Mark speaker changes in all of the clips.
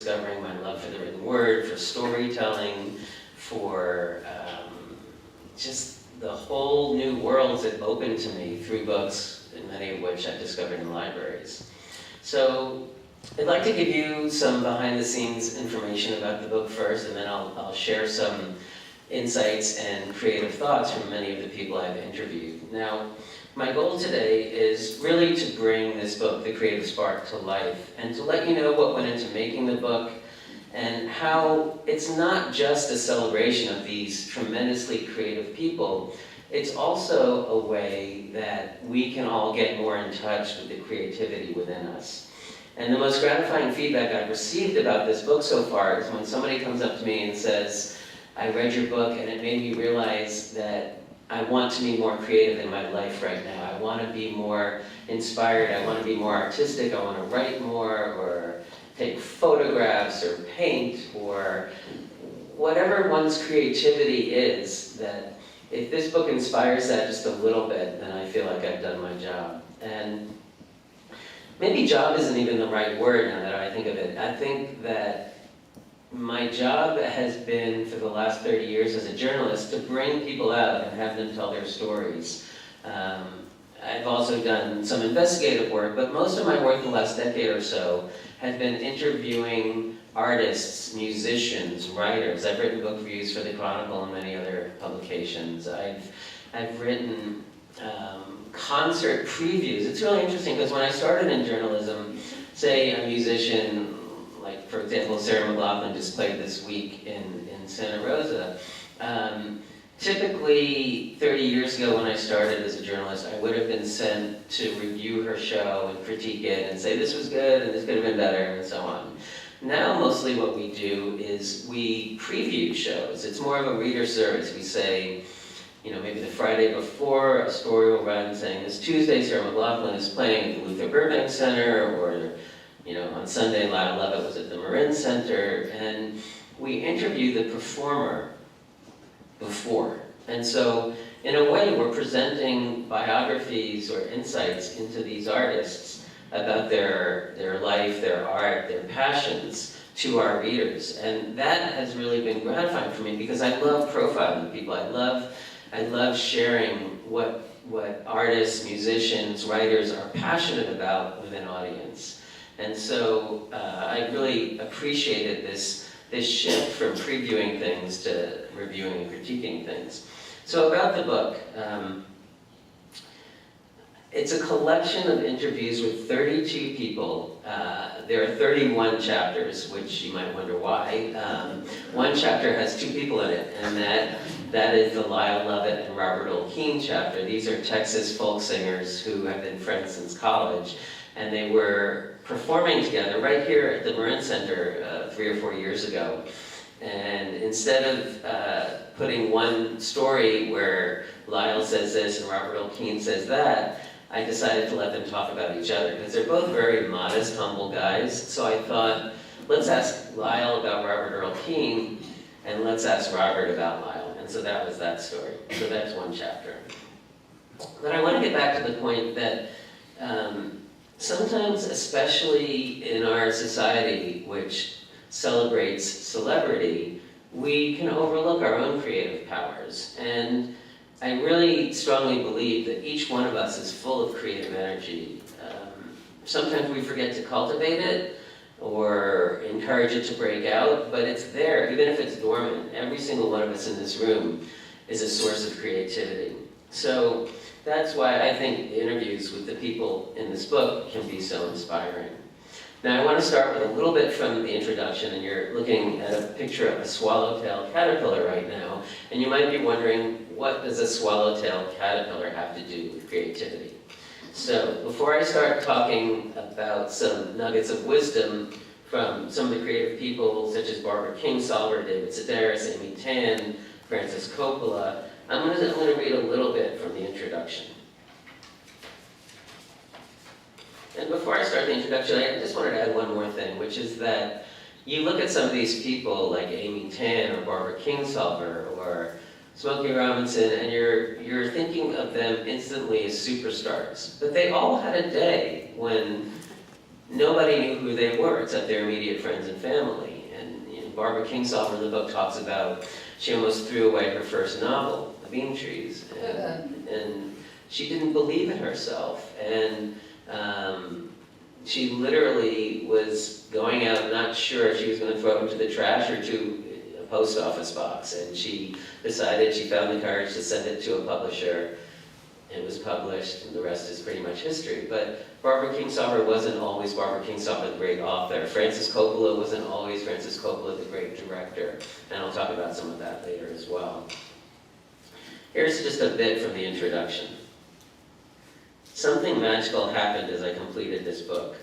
Speaker 1: discovering my love for the written word, for storytelling, for just the whole new worlds that opened to me through books, and many of which I discovered in libraries. So I'd like to give you some behind-the-scenes information about the book first, and then I'll share some insights and creative thoughts from many of the people I've interviewed. Now, my goal today is really to bring this book, The Creative Spark, to life, and to let you know what went into making the book, and how it's not just a celebration of these tremendously creative people, it's also a way that we can all get more in touch with the creativity within us. And the most gratifying feedback I've received about this book so far is when somebody comes up to me and says, I read your book and it made me realize that I want to be more creative in my life right now. I want to be more inspired. I want to be more artistic. I want to write more, or take photographs, or paint, or whatever one's creativity is, that if this book inspires that just a little bit, then I feel like I've done my job. And maybe job isn't even the right word now that I think of it. I think that my job has been, for the last 30 years as a journalist, to bring people out and have them tell their stories. I've also done some investigative work, but most of my work the last decade or so has been interviewing artists, musicians, writers. I've written book reviews for the Chronicle and many other publications. I've written concert previews. It's really interesting because when I started in journalism, say a musician, like for example, Sarah McLachlan just played this week in Santa Rosa. Typically, 30 years ago when I started as a journalist, I would have been sent to review her show and critique it and say this was good and this could have been better and so on. Now, mostly what we do is we preview shows. It's more of a reader service. We say, you know, maybe the Friday before, a story will run saying this Tuesday, Sarah McLachlan is playing at the Luther Burbank Center, or you know, on Sunday, Lyle Lovett was at the Marin Center, and we interview the performer before. And so, in a way, we're presenting biographies or insights into these artists about their life, their art, their passions to our readers. And that has really been gratifying for me because I love profiling people. I love sharing what artists, musicians, writers are passionate about with an audience. And so I really appreciated this shift from previewing things to reviewing and critiquing things. So about the book, it's a collection of interviews with 32 people. There are 31 chapters, which you might wonder why. One chapter has 2 people in it, and that is the Lyle Lovett and Robert Olkeen chapter. These are Texas folk singers who have been friends since college, and they were performing together right here at the Marin Center 3 or 4 years ago. And instead of putting one story where Lyle says this and Robert Olkeen says that, I decided to let them talk about each other because they're both very modest, humble guys. So I thought, let's ask Lyle about Robert Olkeen, and let's ask Robert about Lyle. And so that was that story. So that's one chapter. But I want to get back to the point that sometimes, especially in our society, which celebrates celebrity, we can overlook our own creative powers. And I really strongly believe that each one of us is full of creative energy. Sometimes we forget to cultivate it or encourage it to break out, but it's there, even if it's dormant. Every single one of us in this room is a source of creativity. So that's why I think the interviews with the people in this book can be so inspiring. Now I want to start with a little bit from the introduction, and you're looking at a picture of a swallowtail caterpillar right now, and you might be wondering, what does a swallowtail caterpillar have to do with creativity? So before I start talking about some nuggets of wisdom from some of the creative people such as Barbara Kingsolver, David Sedaris, Amy Tan, Francis Coppola, I'm going to read a little bit from the introduction. And before I start the introduction, I just wanted to add one more thing, which is that you look at some of these people like Amy Tan or Barbara Kingsolver or Smokey Robinson, and you're thinking of them instantly as superstars. But they all had a day when nobody knew who they were except their immediate friends and family. And Barbara Kingsolver in the book talks about she almost threw away her first novel, The Bean Trees, and she didn't believe in herself. And she literally was going out not sure if she was going to throw it into the trash or to a post office box. And she decided, she found the courage to send it to a publisher. It was published, and the rest is pretty much history. But Barbara Kingsolver wasn't always Barbara Kingsolver, the great author. Francis Coppola wasn't always Francis Coppola, the great director. And I'll talk about some of that later as well. Here's just a bit from the introduction. Something magical happened as I completed this book.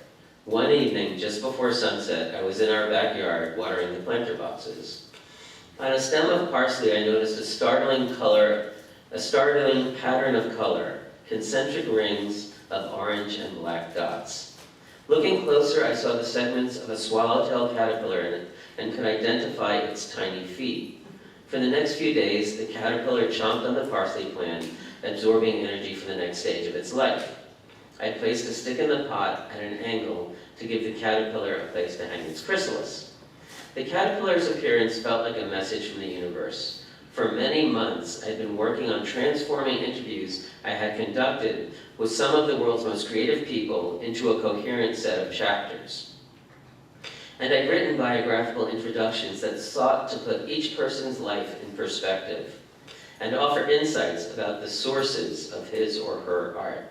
Speaker 1: One evening, just before sunset, I was in our backyard watering the planter boxes. On a stem of parsley, I noticed a startling pattern of color, concentric rings of orange and black dots. Looking closer, I saw the segments of a swallowtail caterpillar in it and could identify its tiny feet. For the next few days, the caterpillar chomped on the parsley plant, absorbing energy for the next stage of its life. I placed a stick in the pot at an angle to give the caterpillar a place to hang its chrysalis. The caterpillar's appearance felt like a message from the universe. For many months, I'd been working on transforming interviews I had conducted with some of the world's most creative people into a coherent set of chapters. And I'd written biographical introductions that sought to put each person's life in perspective and offer insights about the sources of his or her art.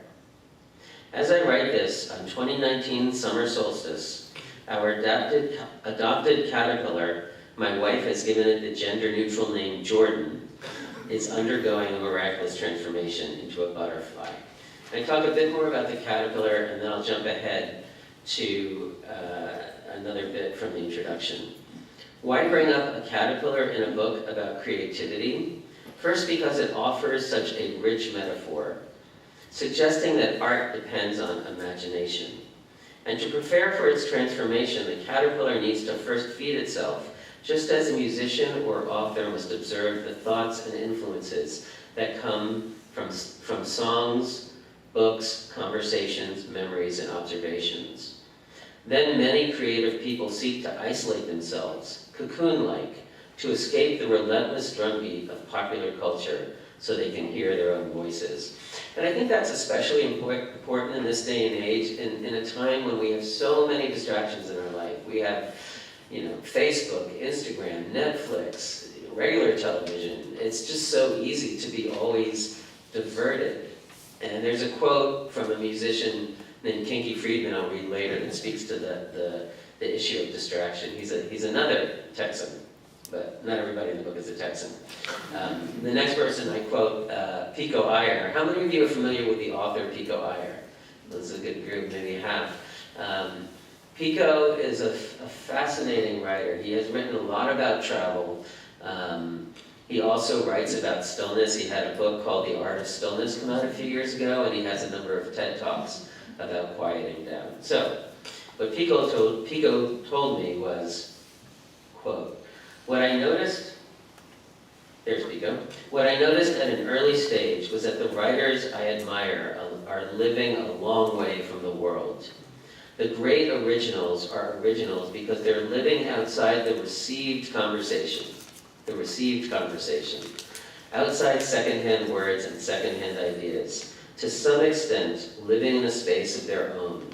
Speaker 1: As I write this, on 2019 summer solstice, our adopted caterpillar, my wife has given it the gender-neutral name Jordan, is undergoing a miraculous transformation into a butterfly. I talk a bit more about the caterpillar, and then I'll jump ahead to another bit from the introduction. Why bring up a caterpillar in a book about creativity? First, because it offers such a rich metaphor, suggesting that art depends on imagination. And to prepare for its transformation, the caterpillar needs to first feed itself, just as a musician or author must observe the thoughts and influences that come from songs, books, conversations, memories, and observations. Then many creative people seek to isolate themselves, cocoon-like, to escape the relentless drumbeat of popular culture so they can hear their own voices. And I think that's especially important in this day and age, in a time when we have so many distractions in our life. We have, Facebook, Instagram, Netflix, regular television. It's just so easy to be always diverted. And there's a quote from a musician named Kinky Friedman I'll read later that speaks to the issue of distraction. He's another Texan, but not everybody in the book is a Texan. The next person I quote, Pico Iyer. How many of you are familiar with the author Pico Iyer? This is a good group, maybe half. Pico is a fascinating writer. He has written a lot about travel. He also writes about stillness. He had a book called The Art of Stillness come out a few years ago, and he has a number of TED Talks about quieting down. So, what Pico told me was, quote, What I noticed at an early stage was that the writers I admire are living a long way from the world. The great originals are originals because they're living outside the received conversation, outside secondhand words and secondhand ideas, to some extent living in a space of their own,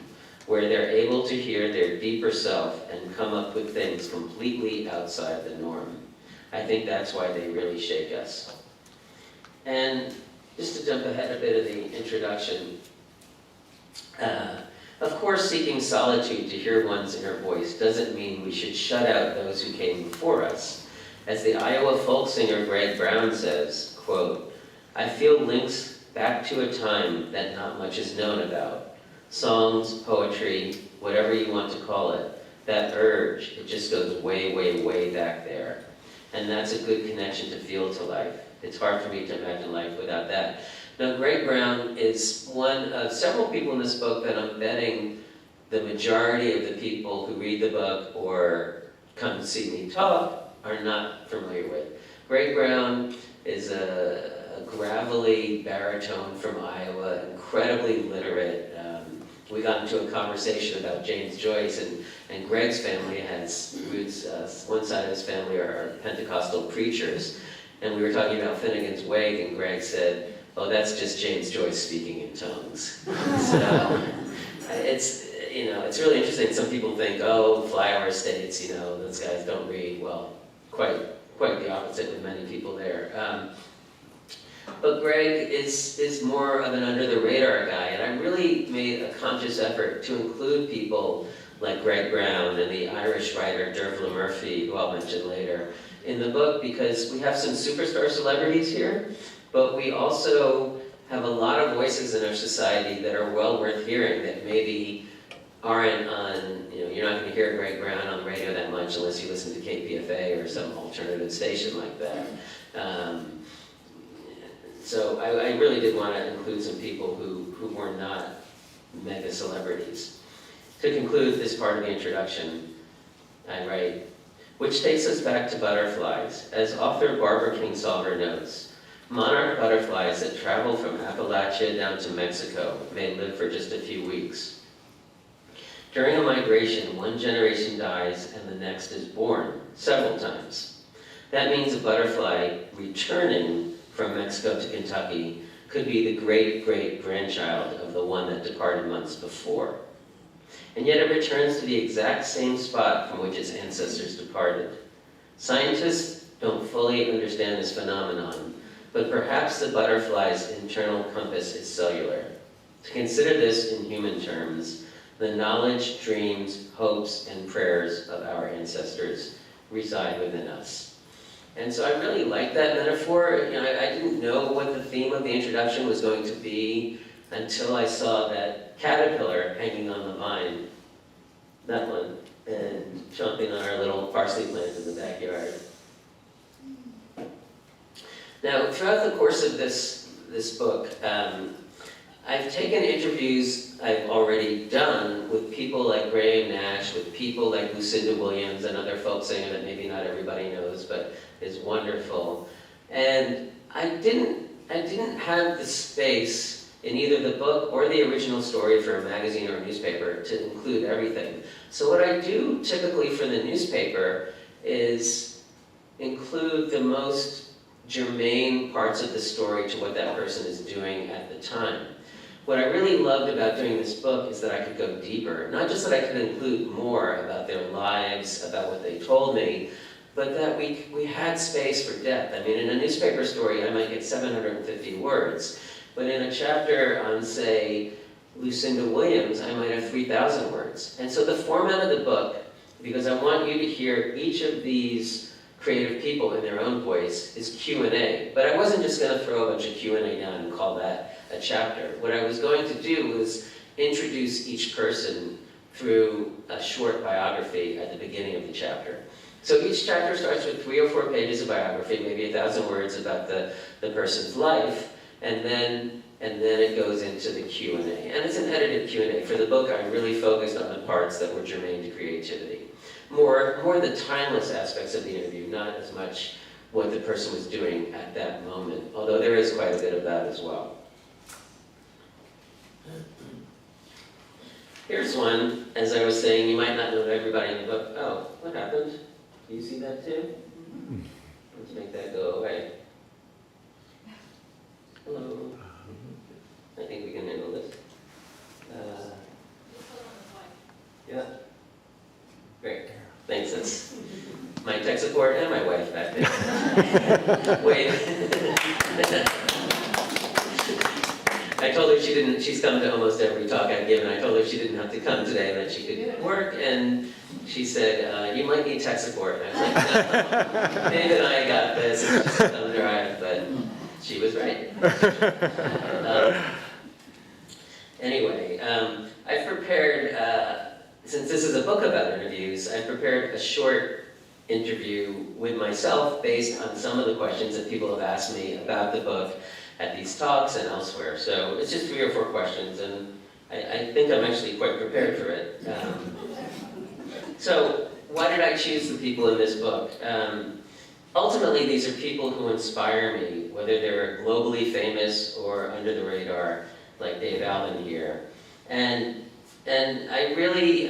Speaker 1: where they're able to hear their deeper self and come up with things completely outside the norm. I think that's why they really shake us. And just to jump ahead a bit of the introduction, of course seeking solitude to hear one's inner voice doesn't mean we should shut out those who came before us. As the Iowa folk singer Greg Brown says, quote, I feel links back to a time that not much is known about. Songs, poetry, whatever you want to call it, that urge, it just goes way, way, way back there. And that's a good connection to feel to life. It's hard for me to imagine life without that. Now, Greg Brown is one of several people in this book that I'm betting the majority of the people who read the book or come to see me talk are not familiar with. Greg Brown is a gravelly baritone from Iowa, incredibly literate, we got into a conversation about James Joyce, and Greg's family has roots, one side of his family are Pentecostal preachers, and we were talking about Finnegan's Wake, and Greg said, oh, that's just James Joyce speaking in tongues. So it's really interesting. Some people think, oh, flyover states, those guys don't read. Well, quite the opposite with many people there. But Greg is more of an under-the-radar guy, and I really made a conscious effort to include people like Greg Brown and the Irish writer Dervla Murphy, who I'll mention later, in the book, because we have some superstar celebrities here, but we also have a lot of voices in our society that are well worth hearing that maybe aren't on, you're not going to hear Greg Brown on the radio that much unless you listen to KPFA or some alternative station like that. So I really did want to include some people who were not mega celebrities. To conclude this part of the introduction, I write, which takes us back to butterflies. As author Barbara Kingsolver notes, monarch butterflies that travel from Appalachia down to Mexico may live for just a few weeks. During a migration, one generation dies and the next is born, several times. That means a butterfly returning from Mexico to Kentucky could be the great-great-grandchild of the one that departed months before. And yet it returns to the exact same spot from which its ancestors departed. Scientists don't fully understand this phenomenon, but perhaps the butterfly's internal compass is cellular. To consider this in human terms, the knowledge, dreams, hopes, and prayers of our ancestors reside within us. And so I really like that metaphor. I didn't know what the theme of the introduction was going to be until I saw that caterpillar hanging on the vine, that one, and chomping on our little parsley plant in the backyard. Now, throughout the course of this book, I've taken interviews I've already done with people like Graham Nash, with people like Lucinda Williams, another folk singer that maybe not everybody knows, but is wonderful. And I didn't have the space in either the book or the original story for a magazine or a newspaper to include everything. So what I do typically for the newspaper is include the most germane parts of the story to what that person is doing at the time. What I really loved about doing this book is that I could go deeper. Not just that I could include more about their lives, about what they told me, but that we had space for depth. I mean, in a newspaper story, I might get 750 words, but in a chapter on, say, Lucinda Williams, I might have 3,000 words. And so the format of the book, because I want you to hear each of these creative people in their own voice, is Q&A. But I wasn't just going to throw a bunch of Q&A down and call that a chapter. What I was going to do was introduce each person through a short biography at the beginning of the chapter. So each chapter starts with 3 or 4 pages of biography, maybe 1,000 words about the person's life, and then it goes into the Q&A. And it's an edited Q&A. For the book, I really focused on the parts that were germane to creativity. More the timeless aspects of the interview, not as much what the person was doing at that moment, although there is quite a bit of that as well. Here's one, as I was saying, you might not know everybody in the book. Oh, what happened? Do you see that too? Let's make that go away. Hello. I think we can handle this. Yeah. Great. Thanks. That's my tech support and my wife back there. Wait. I told her she's come to almost every talk I've given. I told her she didn't have to come today, that she could work, and she said, you might need tech support. And I was like, no, Dave and I got this, it's just a thumb drive, but she was right. Anyway, I've prepared, since this is a book about interviews, I've prepared a short interview with myself based on some of the questions that people have asked me about the book at these talks and elsewhere. So it's just 3 or 4 questions, and I think I'm actually quite prepared for it. So why did I choose the people in this book? Ultimately, these are people who inspire me, whether they're globally famous or under the radar, like Dave Allen here. And And I really,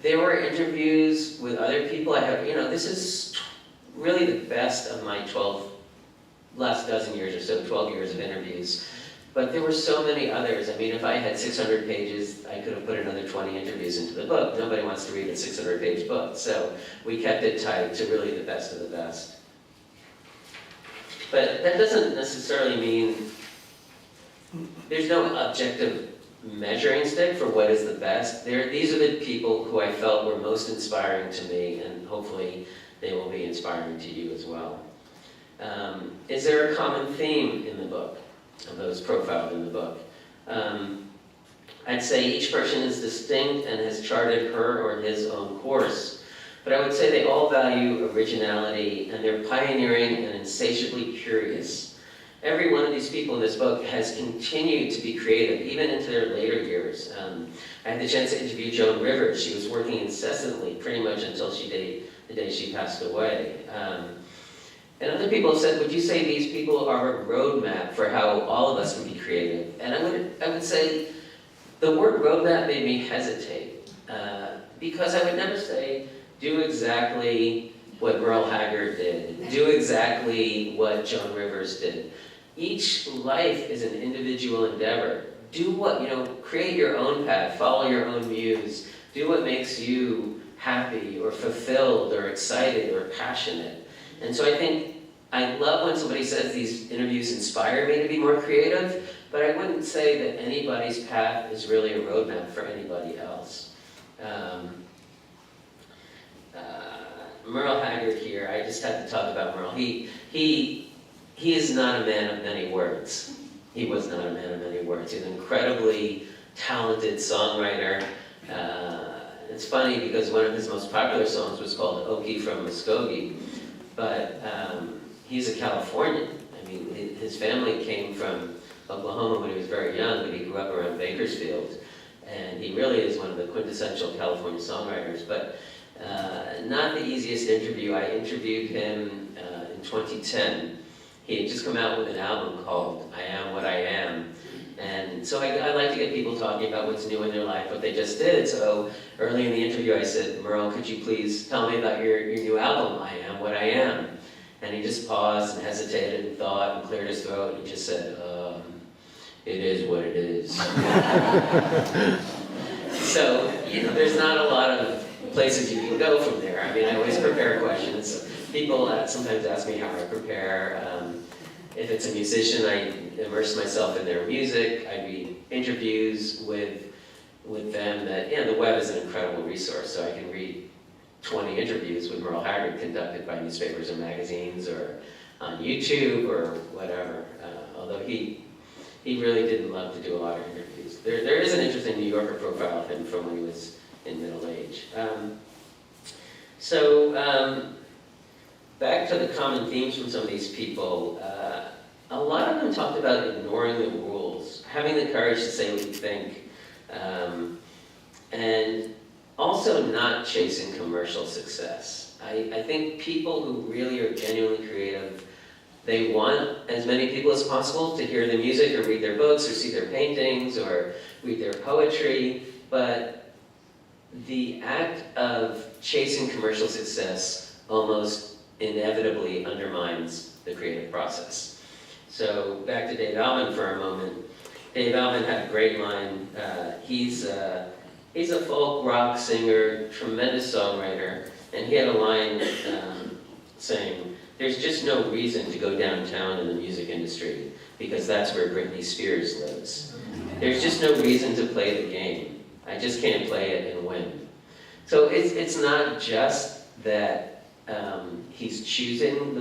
Speaker 1: there were interviews with other people. I have, this is really the best of my last dozen years or so, 12 years of interviews. But there were so many others. I mean, if I had 600 pages, I could have put another 20 interviews into the book. Nobody wants to read a 600-page book. So we kept it tight to really the best of the best. But that doesn't necessarily mean there's no objective measuring stick for what is the best. These are the people who I felt were most inspiring to me, and hopefully they will be inspiring to you as well. Is there a common theme in the book, of those profiled in the book? I'd say each person is distinct and has charted her or his own course, but I would say they all value originality, and they're pioneering and insatiably curious. Every one of these people in this book has continued to be creative, even into their later years. I had the chance to interview Joan Rivers. She was working incessantly, pretty much until the day she passed away. And other people have said, would you say these people are a roadmap for how all of us can be creative? And I would say the word roadmap made me hesitate, because I would never say, do exactly what Merle Haggard did, do exactly what Joan Rivers did. Each life is an individual endeavor. Do create your own path, follow your own muse, do what makes you happy or fulfilled or excited or passionate. And so I think I love when somebody says these interviews inspire me to be more creative, but I wouldn't say that anybody's path is really a roadmap for anybody else. Merle Haggard here, I just had to talk about Merle. He is not a man of many words. He was not a man of many words. He's an incredibly talented songwriter. It's funny because one of his most popular songs was called Okie from Muskogee, but he's a Californian. I mean, his family came from Oklahoma when he was very young, but he grew up around Bakersfield, and he really is one of the quintessential California songwriters. But not the easiest interview. I interviewed him in 2010. He had just come out with an album called I Am What I Am. And so I like to get people talking about what's new in their life, what they just did. So early in the interview I said, Merle, could you please tell me about your new album, I Am What I Am? And he just paused and hesitated and thought and cleared his throat and he just said, it is what it is. So, there's not a lot of places you can go from there. I mean, I always prepare questions. People sometimes ask me how I prepare. If it's a musician, I immerse myself in their music. I read interviews with them. The web is an incredible resource, so I can read 20 interviews with Merle Haggard conducted by newspapers or magazines or on YouTube or whatever. Although he really didn't love to do a lot of interviews. There is an interesting New Yorker profile of him from when he was in middle age. Back to the common themes from some of these people, a lot of them talked about ignoring the rules, having the courage to say what you think, and also not chasing commercial success. I think people who really are genuinely creative, they want as many people as possible to hear their music or read their books or see their paintings or read their poetry, but the act of chasing commercial success almost inevitably undermines the creative process. So back to Dave Alvin for a moment. Dave Alvin had a great line. He's a folk rock singer, tremendous songwriter, and he had a line saying, there's just no reason to go downtown in the music industry because that's where Britney Spears lives. There's just no reason to play the game. I just can't play it and win. So it's not just that he's choosing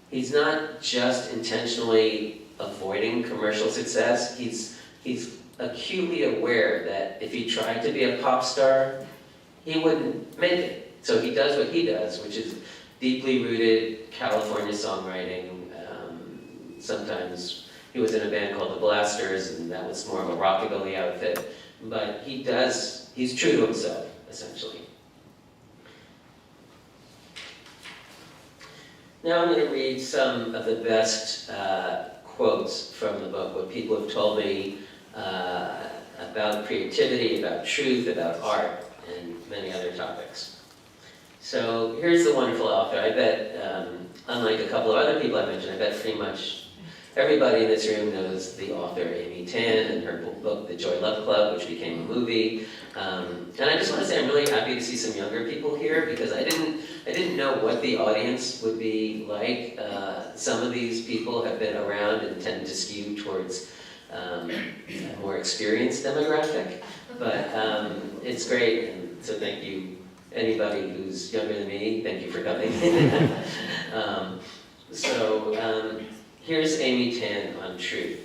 Speaker 1: he's not just intentionally avoiding commercial success. He's acutely aware that if he tried to be a pop star, he wouldn't make it. So he does what he does, which is deeply rooted California songwriting. Sometimes he was in a band called the Blasters, and that was more of a rockabilly outfit. But he's true to himself, essentially. Now I'm going to read some of the best quotes from the book, what people have told me about creativity, about truth, about art, and many other topics. So here's the wonderful author. I bet, unlike a couple of other people I mentioned, I bet pretty much everybody in this room knows the author Amy Tan and her book, The Joy Luck Club, which became a movie. And I just want to say I'm really happy to see some younger people here because I didn't know what the audience would be like. Some of these people have been around and tend to skew towards a more experienced demographic, but it's great, and so thank you. Anybody who's younger than me, thank you for coming. Here's Amy Tan on truth.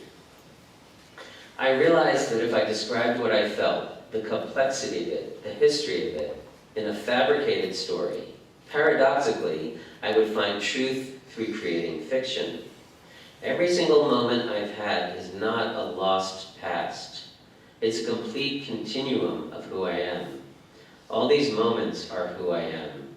Speaker 1: I realized that if I described what I felt, the complexity of it, the history of it, in a fabricated story, paradoxically, I would find truth through creating fiction. Every single moment I've had is not a lost past. It's a complete continuum of who I am. All these moments are who I am.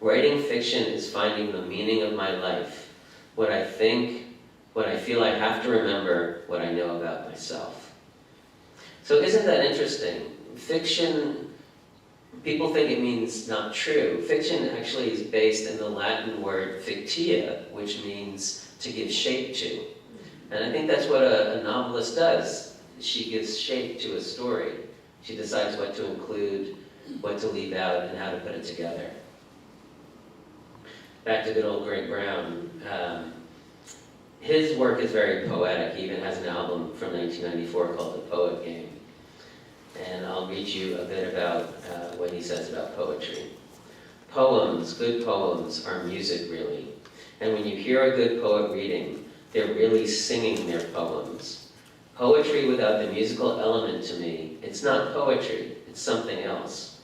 Speaker 1: Writing fiction is finding the meaning of my life, what I think, what I feel I have to remember, what I know about myself. So isn't that interesting? Fiction, people think it means not true. Fiction actually is based in the Latin word fictia, which means to give shape to. And I think that's what a novelist does. She gives shape to a story. She decides what to include, what to leave out, and how to put it together. Back to good old Greg Brown. His work is very poetic. He even has an album from 1994 called The Poet Game. And I'll read you a bit about what he says about poetry. Poems, good poems, are music really. And when you hear a good poet reading, they're really singing their poems. Poetry without the musical element to me, it's not poetry, it's something else.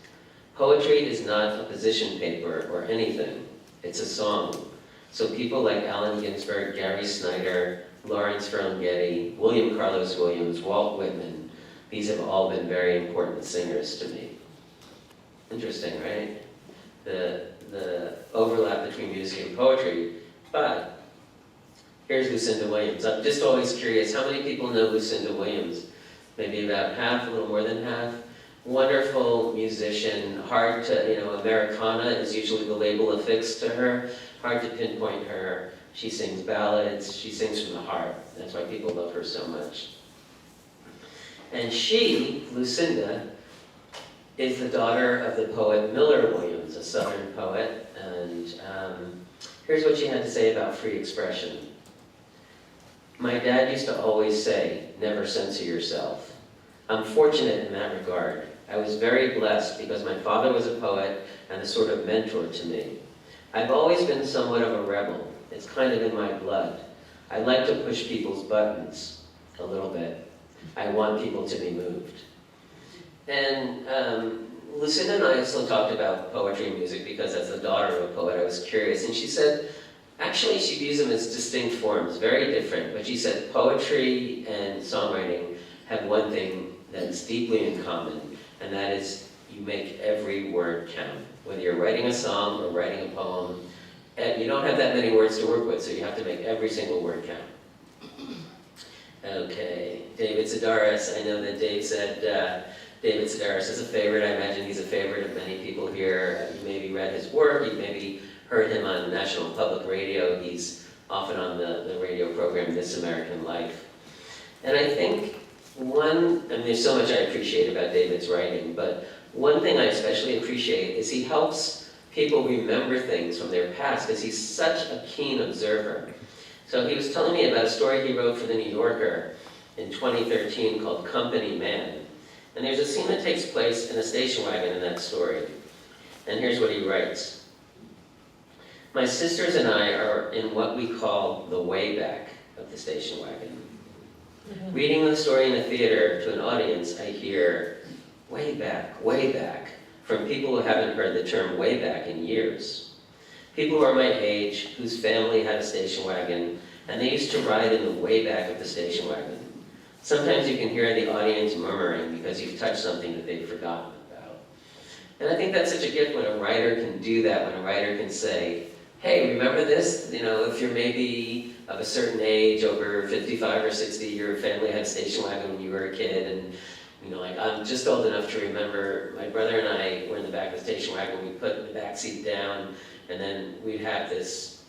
Speaker 1: Poetry is not a position paper or anything, it's a song. So people like Allen Ginsberg, Gary Snyder, Lawrence Ferlinghetti, William Carlos Williams, Walt Whitman, these have all been very important singers to me. Interesting, right? The overlap between music and poetry, but here's Lucinda Williams. I'm just always curious, how many people know Lucinda Williams? Maybe about half, a little more than half. Wonderful musician, hard to, Americana is usually the label affixed to her, hard to pinpoint her. She sings ballads, she sings from the heart. That's why people love her so much. And she, Lucinda, is the daughter of the poet Miller Williams, a Southern poet, and here's what she had to say about free expression. My dad used to always say, never censor yourself. I'm fortunate in that regard. I was very blessed because my father was a poet and a sort of mentor to me. I've always been somewhat of a rebel. It's kind of in my blood. I like to push people's buttons a little bit. I want people to be moved. And Lucinda and I still talked about poetry and music because as the daughter of a poet, I was curious. And she said, actually she views them as distinct forms, very different. But she said poetry and songwriting have one thing that's deeply in common, and that is you make every word count. Whether you're writing a song or writing a poem, and you don't have that many words to work with, so you have to make every single word count. Okay, David Sedaris. I know that Dave said David Sedaris is a favorite. I imagine he's a favorite of many people here. You maybe read his work, you maybe heard him on National Public Radio. He's often on the radio program This American Life. And I think there's so much I appreciate about David's writing, but one thing I especially appreciate is he helps people remember things from their past because he's such a keen observer. So he was telling me about a story he wrote for The New Yorker in 2013 called Company Man. And there's a scene that takes place in a station wagon in that story. And here's what he writes. My sisters and I are in what we call the way back of the station wagon. Reading the story in a theater to an audience, I hear, way back, from people who haven't heard the term way back in years. People who are my age, whose family had a station wagon, and they used to ride in the way back of the station wagon. Sometimes you can hear the audience murmuring because you've touched something that they've forgotten about. And I think that's such a gift when a writer can do that, when a writer can say, hey, remember this? If you're maybe of a certain age, over 55 or 60, your family had a station wagon when you were a kid, and You know, like I'm just old enough to remember my brother and I were in the back of the station wagon. We put the back seat down, and then we'd have this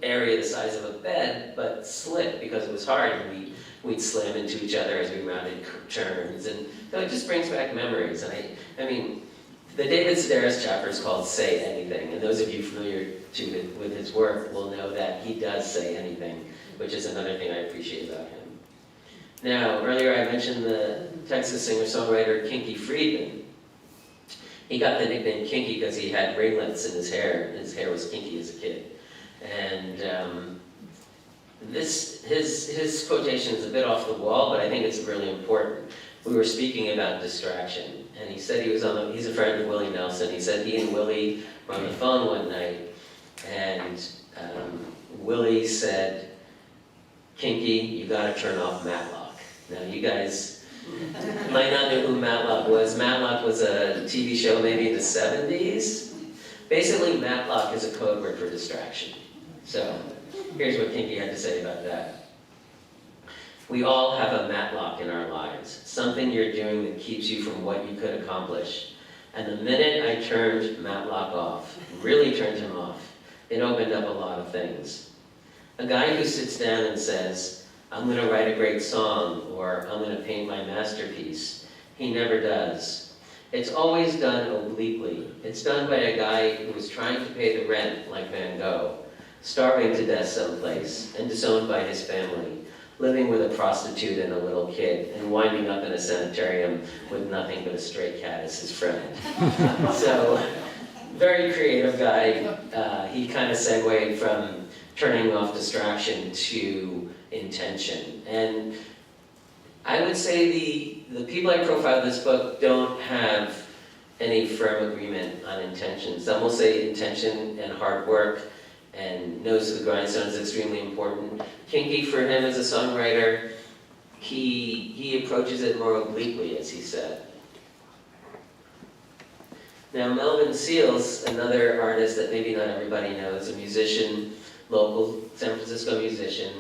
Speaker 1: area the size of a bed, but slip because it was hard, and we'd slam into each other as we rounded turns, and so it just brings back memories. And I mean, the David Sedaris chapter is called "Say Anything," and those of you familiar with his work will know that he does say anything, which is another thing I appreciate about him. Now, earlier I mentioned the Texas singer-songwriter Kinky Friedman. He got the nickname Kinky because he had ringlets in his hair. His hair was kinky as a kid. And his quotation is a bit off the wall, but I think it's really important. We were speaking about distraction, and he said he's a friend of Willie Nelson. He said he and Willie were on the phone one night, and Willie said, "Kinky, you gotta turn off Matlock." Now, you guys might not know who Matlock was. Matlock was a TV show maybe in the 70s. Basically, Matlock is a code word for distraction. So, here's what Kinky had to say about that. "We all have a Matlock in our lives, something you're doing that keeps you from what you could accomplish. And the minute I turned Matlock off, really turned him off, it opened up a lot of things. A guy who sits down and says, 'I'm going to write a great song,' or 'I'm going to paint my masterpiece,' he never does. It's always done obliquely. It's done by a guy who was trying to pay the rent like Van Gogh, starving to death someplace, and disowned by his family, living with a prostitute and a little kid, and winding up in a sanitarium with nothing but a stray cat as his friend." So, very creative guy. He kind of segued from turning off distraction to intention. And I would say the people I profile in this book don't have any firm agreement on intention. Some will say intention and hard work and nose to the grindstone is extremely important. Kinky, for him as a songwriter, he approaches it more obliquely, as he said. Now, Melvin Seals, another artist that maybe not everybody knows, a musician, local San Francisco musician.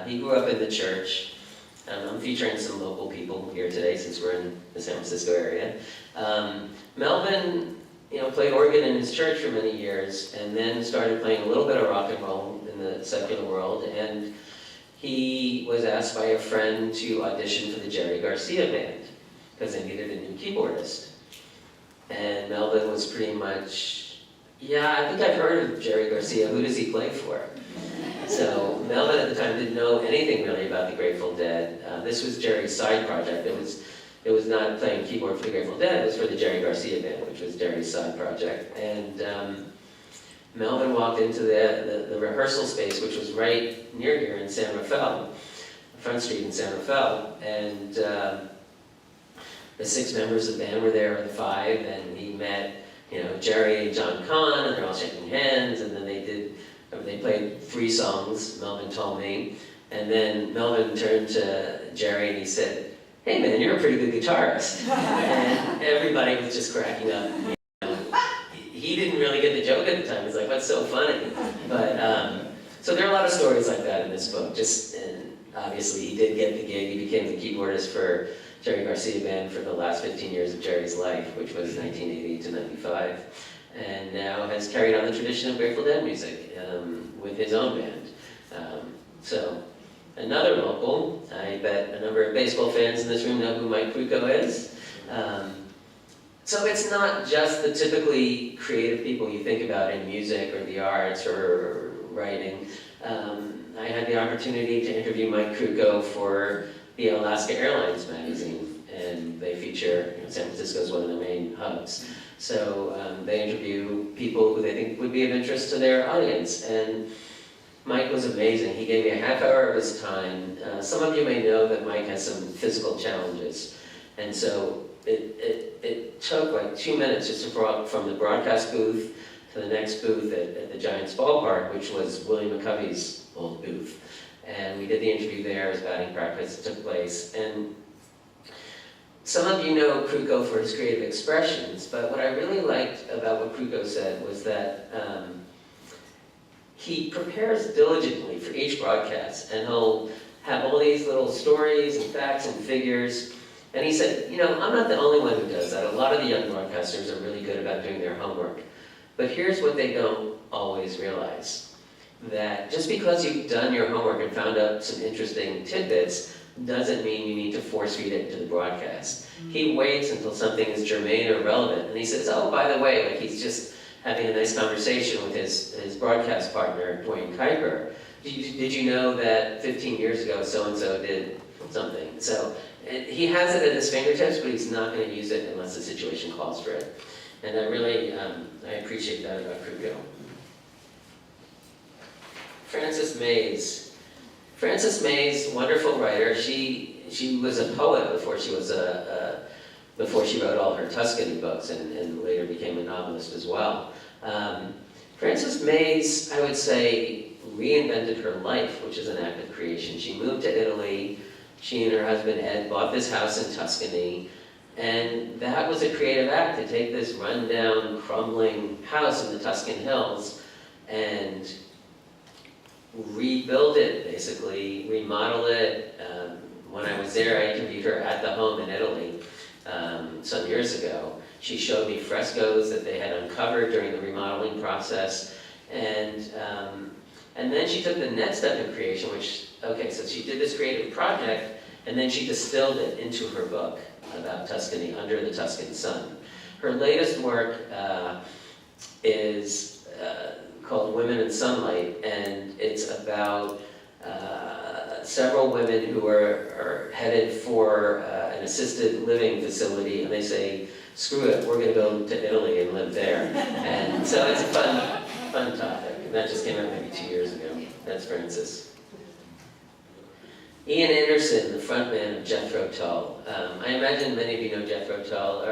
Speaker 1: He grew up in the church. I'm featuring some local people here today since we're in the San Francisco area. Melvin, played organ in his church for many years, and then started playing a little bit of rock and roll in the secular world. And he was asked by a friend to audition for the Jerry Garcia band because they needed a new keyboardist. And Melvin was pretty much, "Yeah, I think I've heard of Jerry Garcia. Who does he play for?" So Melvin at the time didn't know anything really about the Grateful Dead. This was Jerry's side project. It was not playing keyboard for the Grateful Dead. It was for the Jerry Garcia band, which was Jerry's side project. And Melvin walked into the rehearsal space, which was right near here in San Rafael, Front Street in San Rafael. And the 6 members of the band were there, or the 5, and he met Jerry and John Kahn, and they're all shaking hands, and then they played 3 songs, Melvin told me, and then Melvin turned to Jerry and he said, "Hey man, you're a pretty good guitarist." And everybody was just cracking up. He didn't really get the joke at the time. He's like, "What's so funny?" But, so there are a lot of stories like that in this book. And obviously he did get the gig. He became the keyboardist for Jerry Garcia band for the last 15 years of Jerry's life, which was 1980 to 95. And now has carried on the tradition of Grateful Dead music with his own band. So another local, I bet a number of baseball fans in this room know who Mike Kruko is. So it's not just the typically creative people you think about in music or the arts or writing. I had the opportunity to interview Mike Kruko for the Alaska Airlines magazine, and they feature, San Francisco is one of the main hubs. So they interview people who they think would be of interest to their audience. And Mike was amazing. He gave me a half hour of his time. Some of you may know that Mike has some physical challenges. And so it took like 2 minutes just to walk from the broadcast booth to the next booth at the Giants ballpark, which was William McCovey's old booth. And we did the interview there as batting practice took place. And some of you know Kruko for his creative expressions, but what I really liked about what Kruko said was that he prepares diligently for each broadcast, and he'll have all these little stories and facts and figures, And he said, you know, I'm not the only one who does that. A lot of the young broadcasters are really good about doing their homework. But here's what they don't always realize, that just because you've done your homework and found out some interesting tidbits doesn't mean you need to force feed it into the broadcast. He waits until something is germane or relevant, and he says, oh, by the way, like he's just having a nice conversation with his broadcast partner, Dwayne Kuiper. Did you know that 15 years ago so-and-so did something? So he has it at his fingertips, but he's not going to use it unless the situation calls for it. And I really, I appreciate that about Kruko. Frances Mays. Frances Mays, wonderful writer. She was a poet before she was before she wrote all her Tuscany books, and later became a novelist as well. Frances Mays, I would say, reinvented her life, which is an act of creation. She moved to Italy. She and her husband Ed bought this house in Tuscany, and that was a creative act, to take this rundown, crumbling house in the Tuscan hills and rebuild it, basically, remodel it. When I was there, I interviewed her at the home in Italy some years ago. She showed me frescoes that they had uncovered during the remodeling process, and then she took the next step in creation, which, okay, so she did this creative project, and then she distilled it into her book about Tuscany, Under the Tuscan Sun. Her latest work is called Women in Sunlight, and it's about several women who are headed for an assisted living facility, and they say, screw it, we're going to go to Italy and live there. And so it's a fun topic, and that just came out maybe 2 years ago. That's Frances. Ian Anderson, the frontman of Jethro Tull. I imagine many of you know Jethro Tull.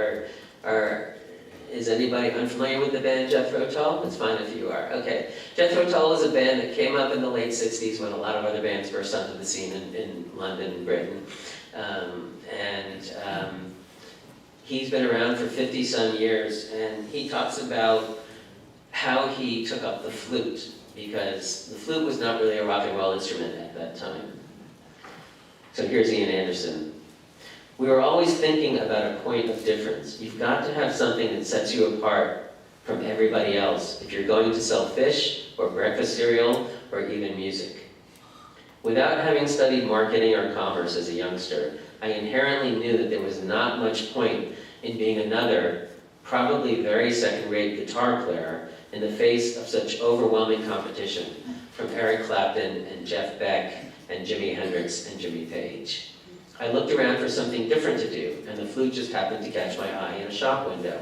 Speaker 1: Is anybody unfamiliar with the band Jethro Tull? It's fine if you are. Okay. Jethro Tull is a band that came up in the late 60s when a lot of other bands burst onto the scene in London and Britain. He's been around for 50-some years, and he talks about how he took up the flute, because the flute was not really a rock and roll instrument at that time. So here's Ian Anderson. We were always thinking about a point of difference. You've got to have something that sets you apart from everybody else if you're going to sell fish or breakfast cereal or even music. Without having studied marketing or commerce as a youngster, I inherently knew that there was not much point in being another, probably very second-rate guitar player in the face of such overwhelming competition from Eric Clapton and Jeff Beck and Jimi Hendrix and Jimmy Page. I looked around for something different to do, and the flute just happened to catch my eye in a shop window.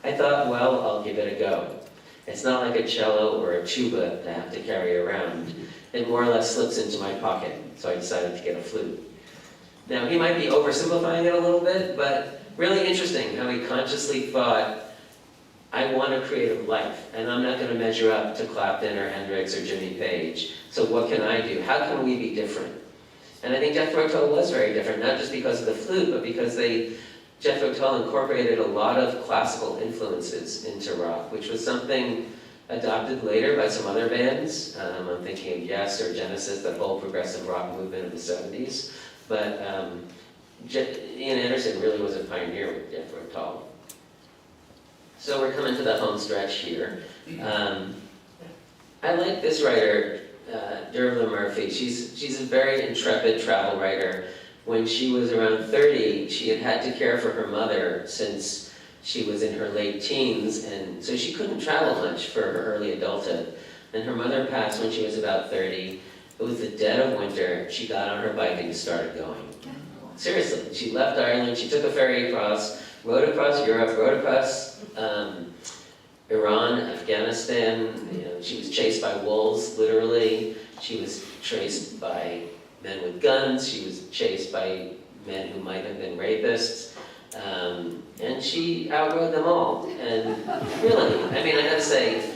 Speaker 1: I thought, well, I'll give it a go. It's not like a cello or a tuba that I have to carry around. It more or less slips into my pocket, so I decided to get a flute. Now, he might be oversimplifying it a little bit, but really interesting how he consciously thought, I want a creative life, and I'm not going to measure up to Clapton or Hendrix or Jimmy Page. So what can I do? How can we be different? And I think Jethro Tull was very different, not just because of the flute, but because Jethro Tull incorporated a lot of classical influences into rock, which was something adopted later by some other bands. I'm thinking of Yes or Genesis, that whole progressive rock movement of the 70s. But Ian Anderson really was a pioneer with Jethro Tull. So we're coming to the home stretch here. I like this writer, Dervla Murphy. She's a very intrepid travel writer. When she was around 30, she had to care for her mother since she was in her late teens, and so she couldn't travel much for her early adulthood. And her mother passed when she was about 30. It was the dead of winter. She got on her bike and just started going. Seriously, she left Ireland, she took a ferry across, rode across Europe, rode across Iran, Afghanistan. You know, she was chased by wolves, literally. She was chased by men with guns. She was chased by men who might have been rapists. And she outrode them all. And really, I mean, I gotta say,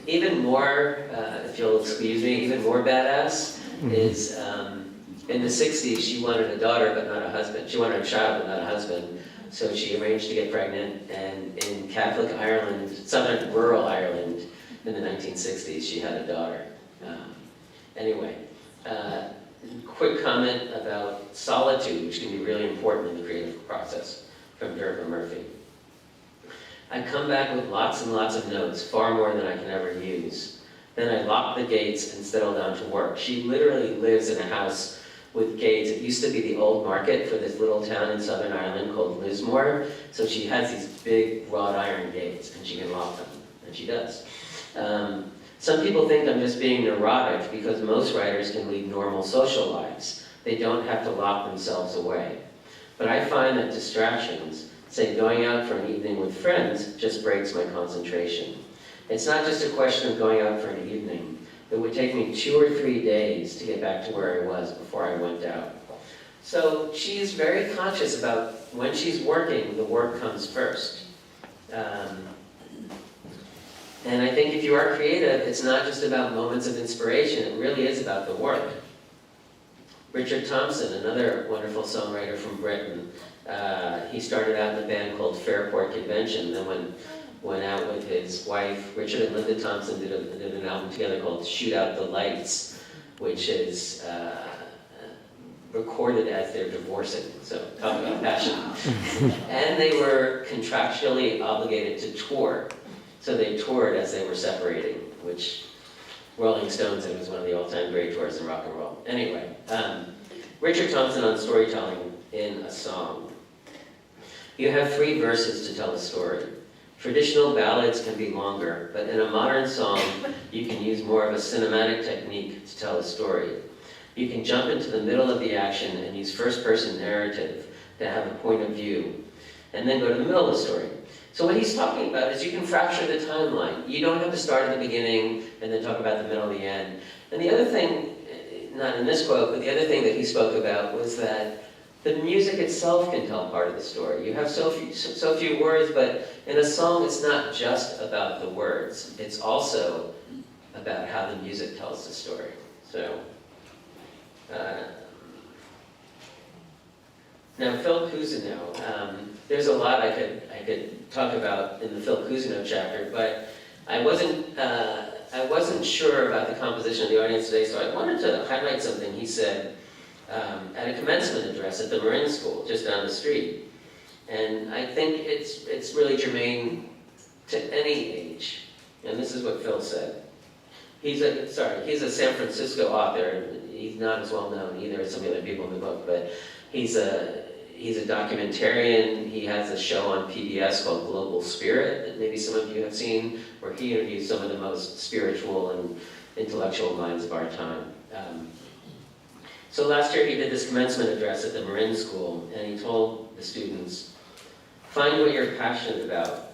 Speaker 1: even more, if you'll excuse me, even more badass is in the 60s, she wanted a daughter but not a husband. She wanted a child but not a husband. So she arranged to get pregnant, and in Catholic Ireland, southern rural Ireland, in the 1960s, she had a daughter. Anyway, quick comment about solitude, which can be really important in the creative process, from Dervin Murphy. I come back with lots and lots of notes, far more than I can ever use. Then I lock the gates and settle down to work. She literally lives in a house with gates. It used to be the old market for this little town in Southern Ireland called Lismore. So she has these big wrought iron gates, and she can lock them, and she does. Some people think I'm just being neurotic because most writers can lead normal social lives. They don't have to lock themselves away. But I find that distractions, say going out for an evening with friends, just breaks my concentration. It's not just a question of going out for an evening. It would take me 2 or 3 days to get back to where I was before I went out. So she's very conscious about when she's working, the work comes first. And I think if you are creative, it's not just about moments of inspiration, it really is about the work. Richard Thompson, another wonderful songwriter from Britain, he started out in a band called Fairport Convention, then went out with his wife. Richard and Linda Thompson did an album together called Shoot Out the Lights, which is recorded as they're divorcing, so talk about passion. And they were contractually obligated to tour. So they toured as they were separating, which Rolling Stone said was one of the all-time great tours in rock and roll. Anyway, Richard Thompson on storytelling in a song. You have 3 verses to tell a story. Traditional ballads can be longer, but in a modern song, you can use more of a cinematic technique to tell a story. You can jump into the middle of the action and use first-person narrative to have a point of view, and then go to the middle of the story. So what he's talking about is you can fracture the timeline. You don't have to start at the beginning and then talk about the middle and the end. And the other thing, not in this quote, but the other thing that he spoke about was that the music itself can tell part of the story. You have so few words, but in a song it's not just about the words. It's also about how the music tells the story. So, now Phil Cousineau, there's a lot I could talk about in the Phil Cousineau chapter, but I wasn't sure about the composition of the audience today, so I wanted to highlight something he said at a commencement address at the Marin School, just down the street. And I think it's really germane to any age. And this is what Phil said. He's a San Francisco author. He's not as well known either as some of the other people in the book, but he's a documentarian. He has a show on PBS called Global Spirit that maybe some of you have seen, where he interviews some of the most spiritual and intellectual minds of our time. So last year he did this commencement address at the Marin School, and he told the students, find what you're passionate about.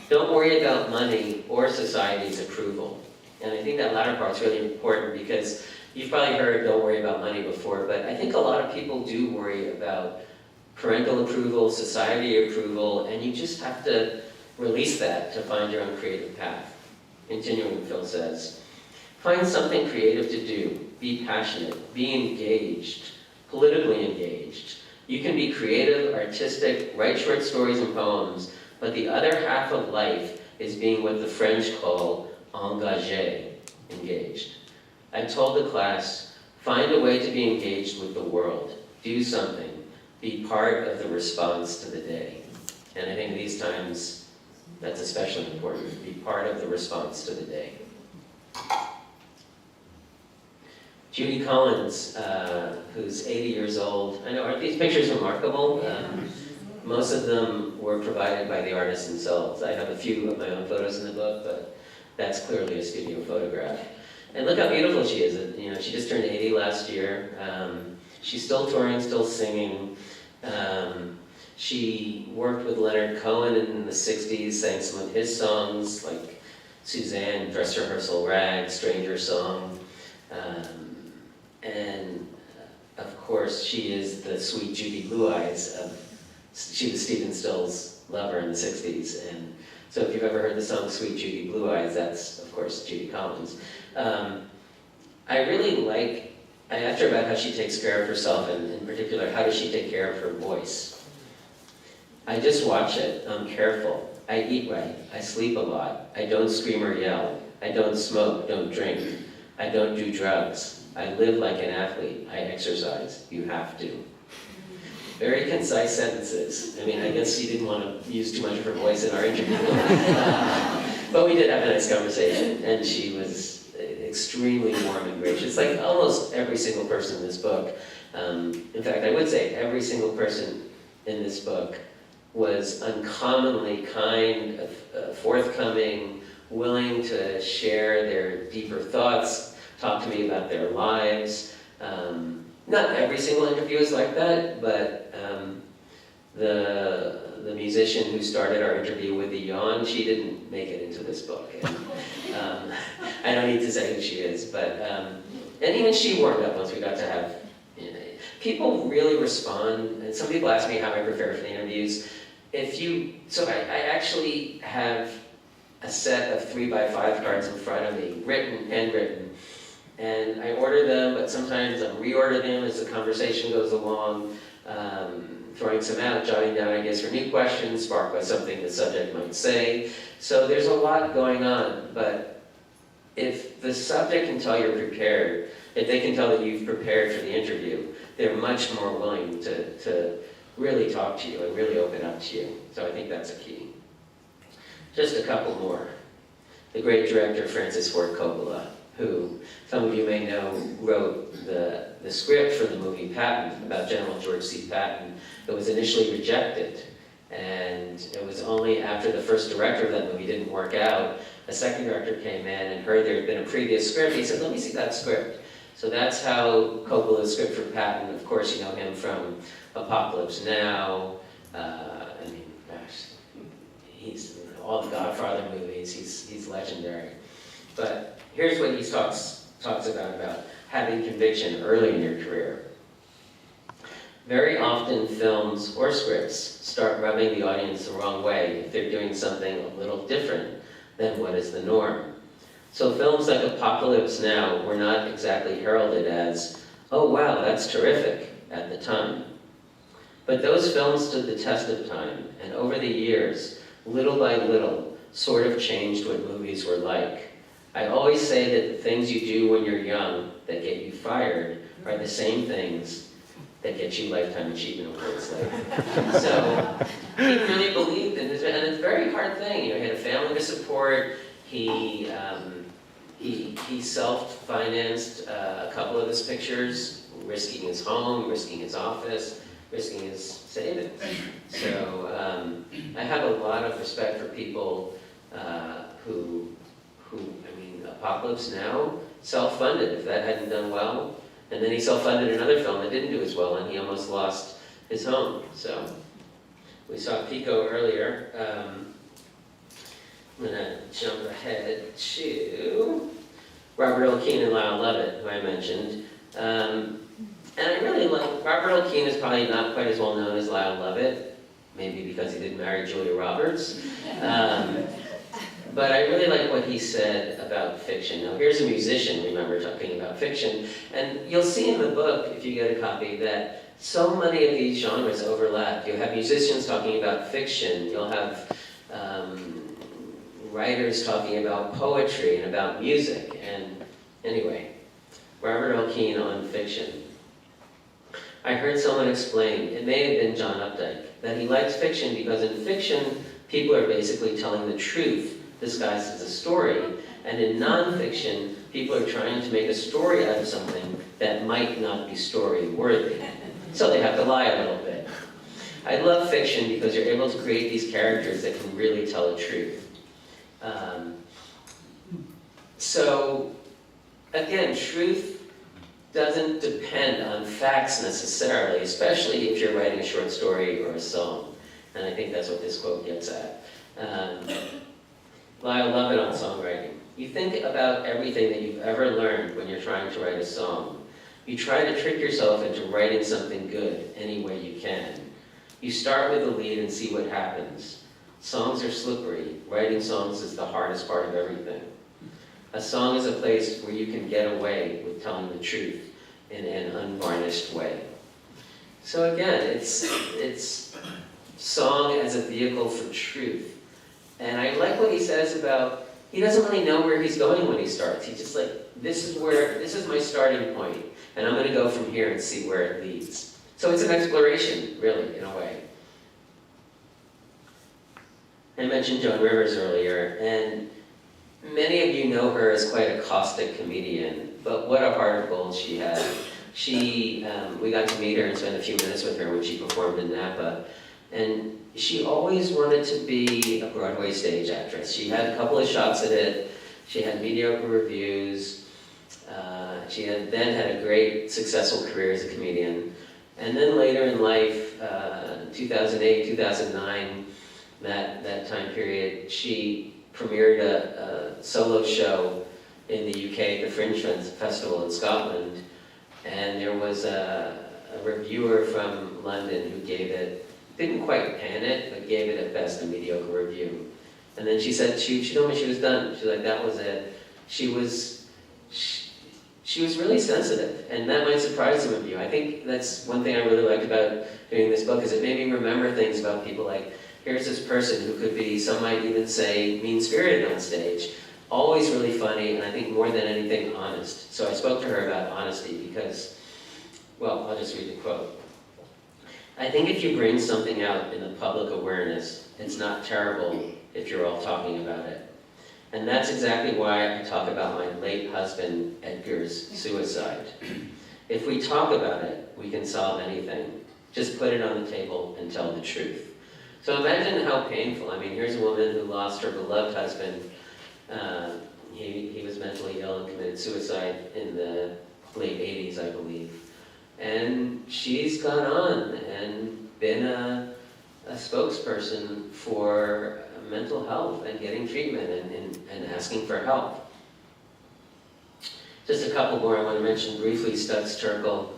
Speaker 1: Don't worry about money or society's approval. And I think that latter part's really important because you've probably heard don't worry about money before, but I think a lot of people do worry about parental approval, society approval, and you just have to release that to find your own creative path. Continuing, Phil says, find something creative to do. Be passionate, be engaged, politically engaged. You can be creative, artistic, write short stories and poems, but the other half of life is being what the French call engagé, engaged. I told the class, find a way to be engaged with the world. Do something. Be part of the response to the day. And I think these times, that's especially important. Be part of the response to the day. Judy Collins, who's 80 years old. I know, aren't these pictures remarkable? Most of them were provided by the artists themselves. I have a few of my own photos in the book, but that's clearly a studio photograph. And look how beautiful she is. You know, she just turned 80 last year. She's still touring, still singing. She worked with Leonard Cohen in the 60s, sang some of his songs, like Suzanne, Dress Rehearsal Rag, Stranger Song. And of course, she is the sweet Judy Blue Eyes. She was Stephen Still's lover in the 60s. And so if you've ever heard the song Sweet Judy Blue Eyes, that's, of course, Judy Collins. I really like, I asked her about how she takes care of herself, and in particular, how does she take care of her voice? I just watch it. I'm careful. I eat right. I sleep a lot. I don't scream or yell. I don't smoke, don't drink. I don't do drugs. I live like an athlete. I exercise. You have to. Very concise sentences. I mean, I guess she didn't want to use too much of her voice in our interview. But we did have a nice conversation, and she was extremely warm and gracious, like almost every single person in this book. In fact, I would say every single person in this book was uncommonly kind, forthcoming, willing to share their deeper thoughts, talk to me about their lives. Not every single interview is like that, but the musician who started our interview with the yawn, she didn't make it into this book. And, I don't need to say who she is, but and even she warmed up once we got to have. People really respond, and some people ask me how I prepare for the interviews. So I actually have a set of 3x5 cards in front of me, handwritten, and I order them, but sometimes I'll reorder them as the conversation goes along, throwing some out, jotting down ideas for new questions, sparked by something the subject might say. So there's a lot going on, but if the subject can tell you're prepared, if they can tell that you've prepared for the interview, they're much more willing to really talk to you and really open up to you. So I think that's a key. Just a couple more. The great director Francis Ford Coppola, who some of you may know wrote the script for the movie Patton, about General George C. Patton. It was initially rejected, and it was only after the first director of that movie didn't work out, a second director came in and heard there had been a previous script. He said, let me see that script. So that's how Coppola's script for Patton, of course you know him from Apocalypse Now, he's in all the Godfather movies, he's legendary. But here's what he talks about having conviction early in your career. Very often films or scripts start rubbing the audience the wrong way if they're doing something a little different than what is the norm. So films like Apocalypse Now were not exactly heralded as, oh wow, that's terrific at the time. But those films stood the test of time, and over the years, little by little, sort of changed what movies were like. I always say that the things you do when you're young that get you fired are the same things that get you Lifetime Achievement Awards later. So he really believed in this, and it's a very hard thing. You know, he had a family to support. He self-financed a couple of his pictures, risking his home, risking his office, risking his savings. So I have a lot of respect for people who, Apocalypse Now, self-funded, if that hadn't done well. And then he self-funded another film that didn't do as well, and he almost lost his home. So we saw Pico earlier. I'm gonna jump ahead to Robert L. Keane and Lyle Lovett, who I mentioned. And I really like, Robert L. Keane is probably not quite as well known as Lyle Lovett, maybe because he didn't marry Julia Roberts. But I really like what he said about fiction. Now here's a musician, remember, talking about fiction. And you'll see in the book, if you get a copy, that so many of these genres overlap. You'll have musicians talking about fiction. You'll have writers talking about poetry and about music. And anyway, Robert L. Keane on fiction. I heard someone explain, it may have been John Updike, that he likes fiction because in fiction, people are basically telling the truth disguised as a story. And in nonfiction, people are trying to make a story out of something that might not be story-worthy. So they have to lie a little bit. I love fiction because you're able to create these characters that can really tell the truth. So, again, truth doesn't depend on facts necessarily, especially if you're writing a short story or a song. And I think that's what this quote gets at. Lyle Lovett on songwriting. You think about everything that you've ever learned when you're trying to write a song. You try to trick yourself into writing something good any way you can. You start with the lead and see what happens. Songs are slippery. Writing songs is the hardest part of everything. A song is a place where you can get away with telling the truth in an unvarnished way. So again, it's song as a vehicle for truth. And I like what he says about he doesn't really know where he's going when he starts. He's just like, this is my starting point, and I'm gonna go from here and see where it leads. So it's an exploration, really, in a way. I mentioned Joan Rivers earlier, and many of you know her as quite a caustic comedian, but what a heart of gold she had. We got to meet her and spend a few minutes with her when she performed in Napa, and she always wanted to be a Broadway stage actress. She had a couple of shots at it, she had mediocre reviews, she then had a great successful career as a comedian, and then later in life, 2008, 2009, that time period, she premiered a solo show in the UK at the Fringe Festival in Scotland, and there was a reviewer from London who gave it, didn't quite pan it, but gave it at best a mediocre review. And then she said, she told me she was done. She was like, that was it. She was really sensitive, and that might surprise some of you. I think that's one thing I really liked about doing this book, is it made me remember things about people like, here's this person who could be, some might even say, mean-spirited on stage, always really funny, and I think more than anything, honest. So I spoke to her about honesty because, well, I'll just read the quote. I think if you bring something out in the public awareness, it's not terrible if you're all talking about it. And that's exactly why I talk about my late husband, Edgar's suicide. If we talk about it, we can solve anything. Just put it on the table and tell the truth. So imagine how painful. I mean, here's a woman who lost her beloved husband. He was mentally ill and committed suicide in the late 80s, I believe. And she's gone on and been a spokesperson for mental health and getting treatment and asking for help. Just a couple more I want to mention briefly. Studs Terkel,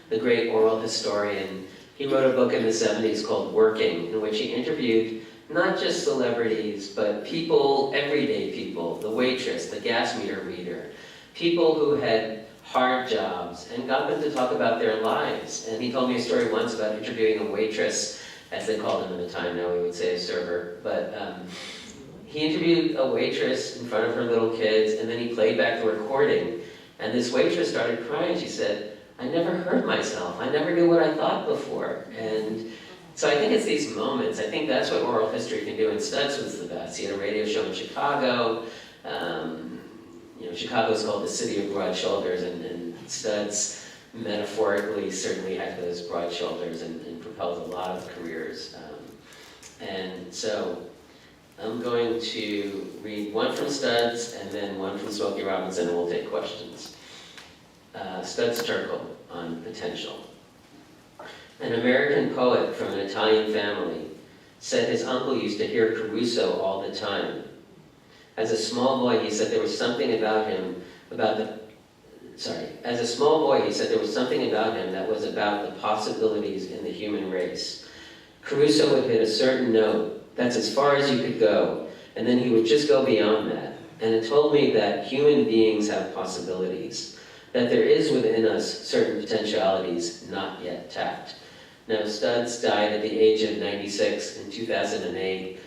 Speaker 1: the great oral historian, he wrote a book in the 70s called Working, in which he interviewed not just celebrities, but people, everyday people, the waitress, the gas meter reader, people who had hard jobs, and got them to talk about their lives. And he told me a story once about interviewing a waitress, as they called them at the time, now we would say a server, but he interviewed a waitress in front of her little kids, and then he played back the recording, and this waitress started crying. She said, I never heard myself. I never knew what I thought before. And so I think it's these moments. I think that's what oral history can do, and Studs was the best. He had a radio show in Chicago. Chicago's called the city of broad shoulders, and Studs metaphorically certainly had those broad shoulders and propelled a lot of careers. And so I'm going to read one from Studs and then one from Smokey Robinson, and we'll take questions. Studs Terkel on potential. An American poet from an Italian family said his uncle used to hear Caruso all the time. As a small boy, he said there was something about him, as a small boy, he said there was something about him that was about the possibilities in the human race. Caruso would hit a certain note, that's as far as you could go, and then he would just go beyond that. And it told me that human beings have possibilities, that there is within us certain potentialities not yet tapped. Now, Studs died at the age of 96 in 2008,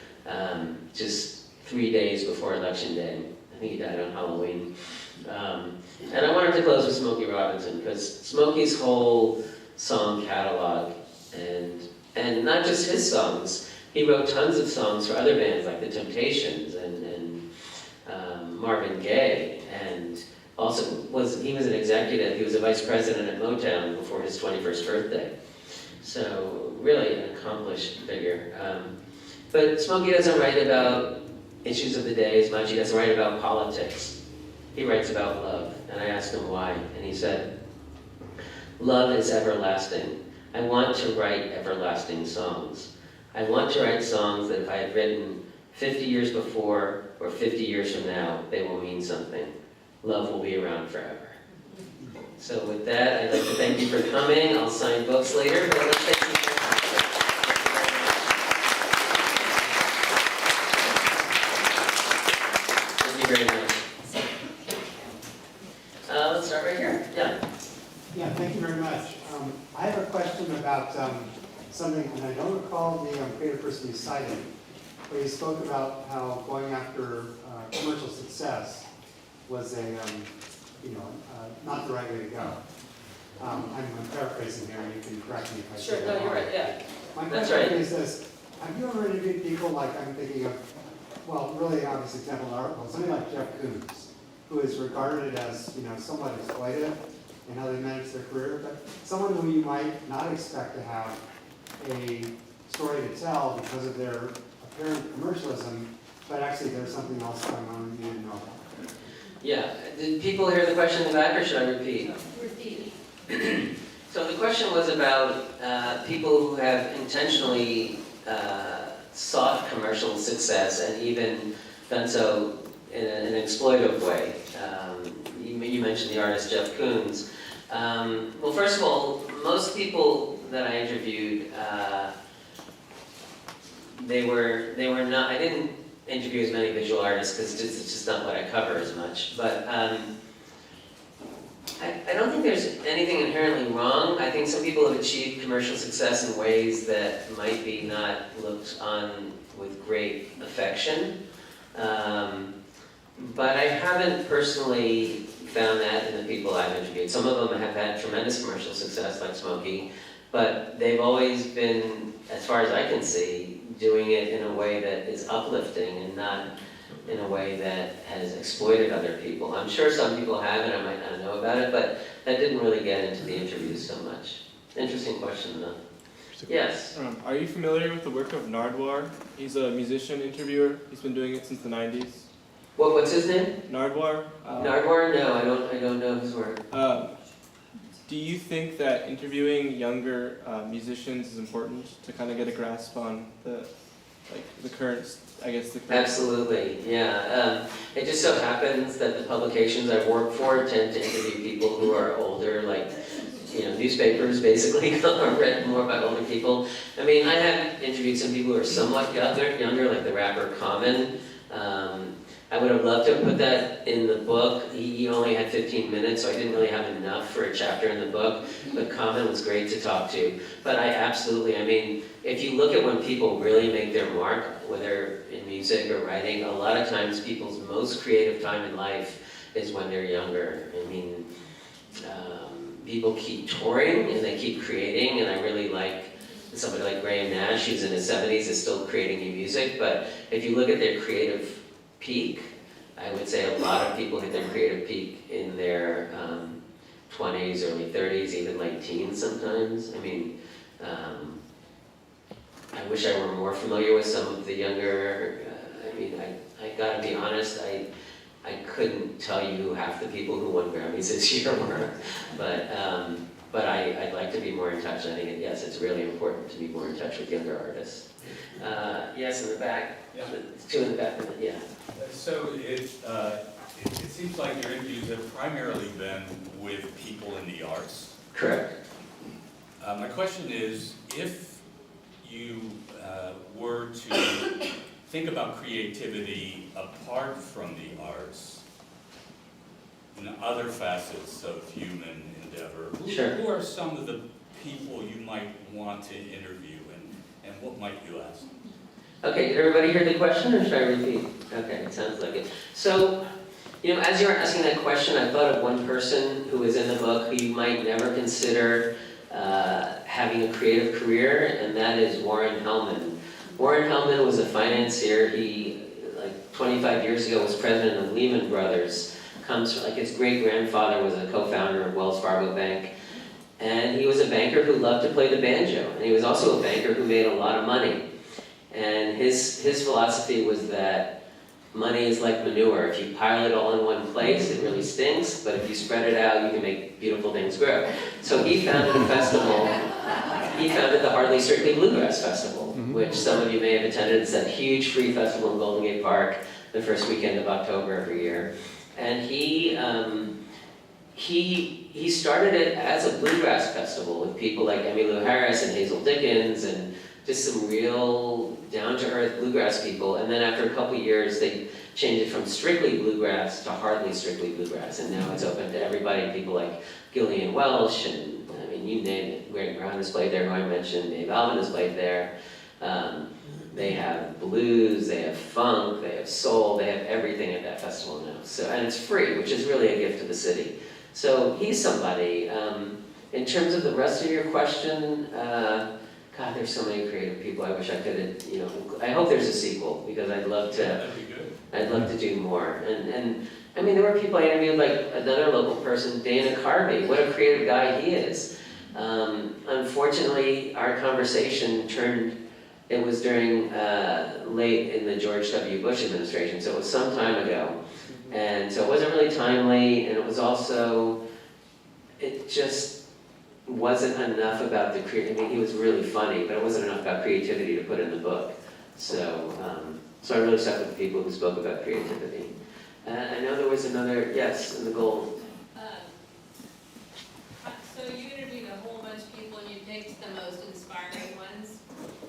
Speaker 1: just 3 days before Election Day. I think he died on Halloween. And I wanted to close with Smokey Robinson, because Smokey's whole song catalog, and not just his songs, he wrote tons of songs for other bands like The Temptations and Marvin Gaye, and also he was an executive, he was a vice president at Motown before his 21st birthday. So really an accomplished figure. But Smokey doesn't write about issues of the day as much. He doesn't write about politics. He writes about love. And I asked him why, and he said, love is everlasting. I want to write everlasting songs. I want to write songs that if I had written 50 years before or 50 years from now, they will mean something. Love will be around forever. So with that, I'd like to thank you for coming. I'll sign books later, but let's take some questions. Thank you very much. Let's start right here. Yeah.
Speaker 2: Yeah, thank you very much. I have a question about something, and I don't recall the creative person you cited, but you spoke about how going after commercial success was not the right way to go. I'm paraphrasing here, and you can correct me if I say
Speaker 1: Sure,
Speaker 2: that
Speaker 1: no, you're
Speaker 2: wrong.
Speaker 1: right, yeah.
Speaker 2: My
Speaker 1: That's
Speaker 2: question
Speaker 1: right.
Speaker 2: is this: have you ever interviewed people like I'm thinking of? Well, really obvious example in the article, somebody like Jeff Koons, who is regarded as somewhat exploitive in how they manage their career, but someone who you might not expect to have a story to tell because of their apparent commercialism, but actually there's something else going on that you didn't know about.
Speaker 1: Yeah, did people hear the question in the back, or should I repeat?
Speaker 3: Repeat.
Speaker 1: So the question was about people who have intentionally sought commercial success and even done so in an exploitive way. You mentioned the artist Jeff Koons. Well, first of all, most people that I interviewed, they were not. I didn't interview as many visual artists because it's just not what I cover as much. But I don't think there's anything inherently wrong. I think some people have achieved commercial success in ways that might be not looked on with great affection. But I haven't personally found that in the people I've interviewed. Some of them have had tremendous commercial success, like Smokey, but they've always been, as far as I can see, doing it in a way that is uplifting and not in a way that has exploited other people. I'm sure some people have, and I might not know about it, but that didn't really get into the interviews so much. Interesting question, though. Yes?
Speaker 4: Are you familiar with the work of Nardwar? He's a musician interviewer. He's been doing it since the 90s.
Speaker 1: What's his name?
Speaker 4: Nardwar?
Speaker 1: Nardwar? No, I don't know his work.
Speaker 4: Do you think that interviewing younger musicians is important to kind of get a grasp on the current,
Speaker 1: Absolutely, yeah. It just so happens that the publications I work for tend to interview people who are older, like, newspapers basically are read more by older people. I mean, I have interviewed some people who are somewhat younger, like the rapper Common. I would have loved to have put that in the book. He only had 15 minutes, so I didn't really have enough for a chapter in the book, but Common was great to talk to. But I mean, if you look at when people really make their mark, whether in music or writing, a lot of times people's most creative time in life is when they're younger. I mean, people keep touring and they keep creating, and I really like somebody like Graham Nash, who's in his 70s, is still creating new music, but if you look at their creative peak, I would say a lot of people hit their creative peak in their 20s, early 30s, even late teens sometimes. I mean, I wish I were more familiar with some of the younger, I gotta be honest, I couldn't tell you who half the people who won Grammys this year were, but I'd like to be more in touch. I think, yes, it's really important to be more in touch with younger artists. Yes, in the back.
Speaker 5: Yeah.
Speaker 1: Two in the back, yeah.
Speaker 5: So it seems like your interviews have primarily been with people in the arts.
Speaker 1: Correct.
Speaker 5: My question is, if you were to think about creativity apart from the arts, other facets of human endeavor,
Speaker 1: Sure.
Speaker 5: who are some of the people you might want to interview, and what might you ask?
Speaker 1: Okay, did everybody hear the question, or should I repeat? Okay, it sounds like it. So, as you were asking that question, I thought of one person who is in the book who you might never consider having a creative career, and that is Warren Hellman. Warren Hellman was a financier. He, 25 years ago, was president of Lehman Brothers. His great-grandfather was a co-founder of Wells Fargo Bank. And he was a banker who loved to play the banjo. And he was also a banker who made a lot of money. And his philosophy was that money is like manure. If you pile it all in one place, it really stinks. But if you spread it out, you can make beautiful things grow. So he founded a festival. He founded the Hardly Strictly Bluegrass Festival, which some of you may have attended. It's that huge free festival in Golden Gate Park, the first weekend of October every year. And he started it as a bluegrass festival with people like Emmylou Harris and Hazel Dickens and just some real down-to-earth bluegrass people. And then after a couple years, they changed it from strictly bluegrass to hardly strictly bluegrass. And now it's open to everybody, people like Gillian Welch, and you name it. Greg Brown has played there, who I mentioned. Dave Alvin has played there. They have blues, they have funk, they have soul, they have everything at that festival now. So, and it's free, which is really a gift to the city. So he's somebody. In terms of the rest of your question, God, there's so many creative people. I wish I could, I hope there's a sequel because I'd love to.
Speaker 5: That'd be good.
Speaker 1: I'd love to do more. And I mean, there were people I interviewed, like another local person, Dana Carvey. What a creative guy he is. Unfortunately, our conversation it was during late in the George W. Bush administration, so it was some time ago. And so it wasn't really timely, and it was also, it just wasn't enough about the I mean, he was really funny, but it wasn't enough about creativity to put in the book. So, so I really stuck with the people who spoke about creativity. I know there was another, yes, in the gold.
Speaker 3: So you interviewed a whole bunch of people and you picked the most inspiring ones.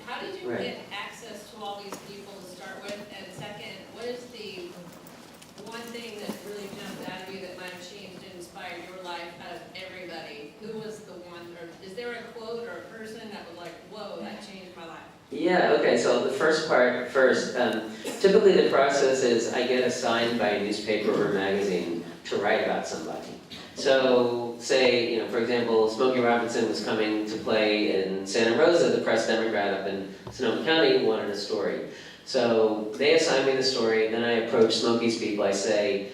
Speaker 3: How did you
Speaker 1: Right.
Speaker 3: get access to all these people to start with? And second, what is the one thing that really jumped out of you that might have changed and inspired your life out of everybody? Who was the one, or is there a quote or a person that was like, whoa, that changed my life?
Speaker 1: Yeah, okay, so the first part first. Typically the process is I get assigned by a newspaper or magazine to write about somebody. So say, for example, Smokey Robinson was coming to play in Santa Rosa, the Press Democrat up in Sonoma County wanted a story. So they assign me the story, then I approach Smokey's people, I say,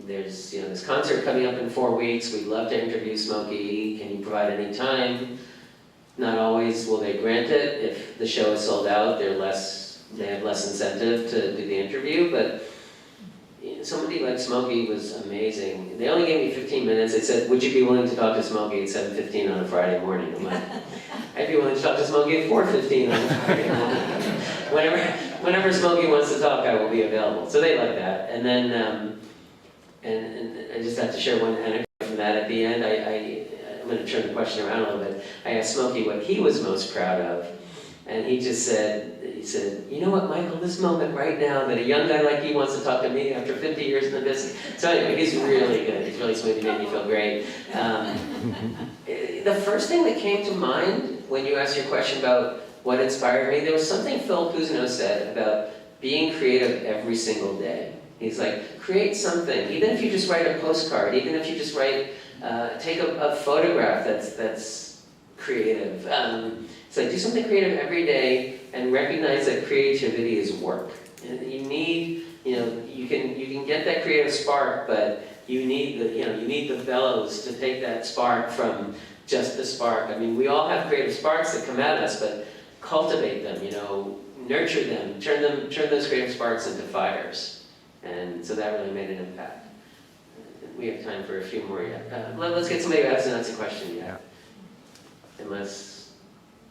Speaker 1: there's this concert coming up in 4 weeks, we'd love to interview Smokey, can you provide any time? Not always will they grant it. If the show is sold out, they have less incentive to do the interview, but somebody like Smokey was amazing. They only gave me 15 minutes. They said, would you be willing to talk to Smokey at 7:15 on a Friday morning? I'm like, I'd be willing to talk to Smokey at 4:15 on a Friday morning. Whenever Smokey wants to talk, I will be available. So they like that. And then, and I just have to share one anecdote from that at the end. I'm going to turn the question around a little bit. I asked Smokey what he was most proud of, and he said, you know what, Michael, this moment right now that a young guy like you wants to talk to me after 50 years in the business. So anyway, he's really good. He's really sweet. He made me feel great. The first thing that came to mind when you asked your question about what inspired me, there was something Phil Cousineau said about being creative every single day. He's like, create something, even if you just write a postcard, even if you just take a photograph that's creative. It's like do something creative every day and recognize that creativity is work. And you need, you can get that creative spark, but you need the bellows to take that spark from just the spark. I mean, we all have creative sparks that come at us, but cultivate them, nurture them, turn those creative sparks into fires. And so that really made an impact. We have time for a few more yet. Let's get somebody who hasn't asked a question yet. Unless,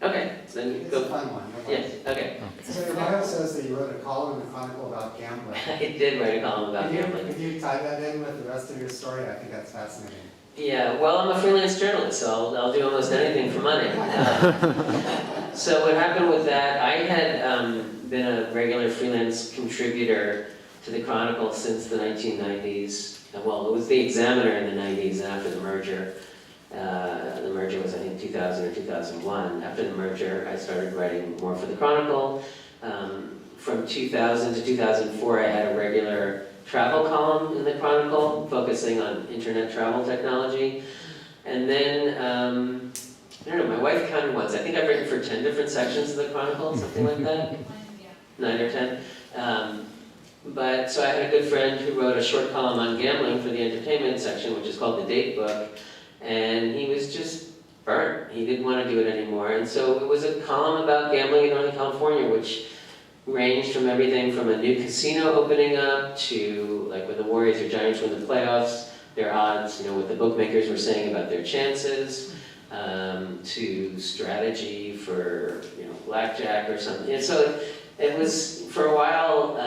Speaker 1: okay, so then
Speaker 2: It's
Speaker 1: go.
Speaker 2: a fun one.
Speaker 1: Yes, okay.
Speaker 2: So your bio says that you wrote a column in the Chronicle about gambling.
Speaker 1: I did write a column about gambling.
Speaker 2: If you tie that in with the rest of your story, I think that's fascinating.
Speaker 1: Yeah, well, I'm a freelance journalist, so I'll do almost anything for money. So what happened with that, I had been a regular freelance contributor to the Chronicle since the 1990s. Well, it was the Examiner in the 90s and after the merger. The merger was, I think, 2000 or 2001. After the merger, I started writing more for the Chronicle. From 2000 to 2004, I had a regular travel column in the Chronicle, focusing on internet travel technology. And then, I don't know, my wife counted once. I think I've written for 10 different sections of the Chronicle, something like that. 9 or 10. But so I had a good friend who wrote a short column on gambling for the entertainment section, which is called The Date Book, and he was just burnt. He didn't want to do it anymore. And so it was a column about gambling in Northern California, which ranged from everything from a new casino opening up to, like, when the Warriors or Giants win the playoffs, their odds, what the bookmakers were saying about their chances, to strategy for, blackjack or something. And so it was, for a while,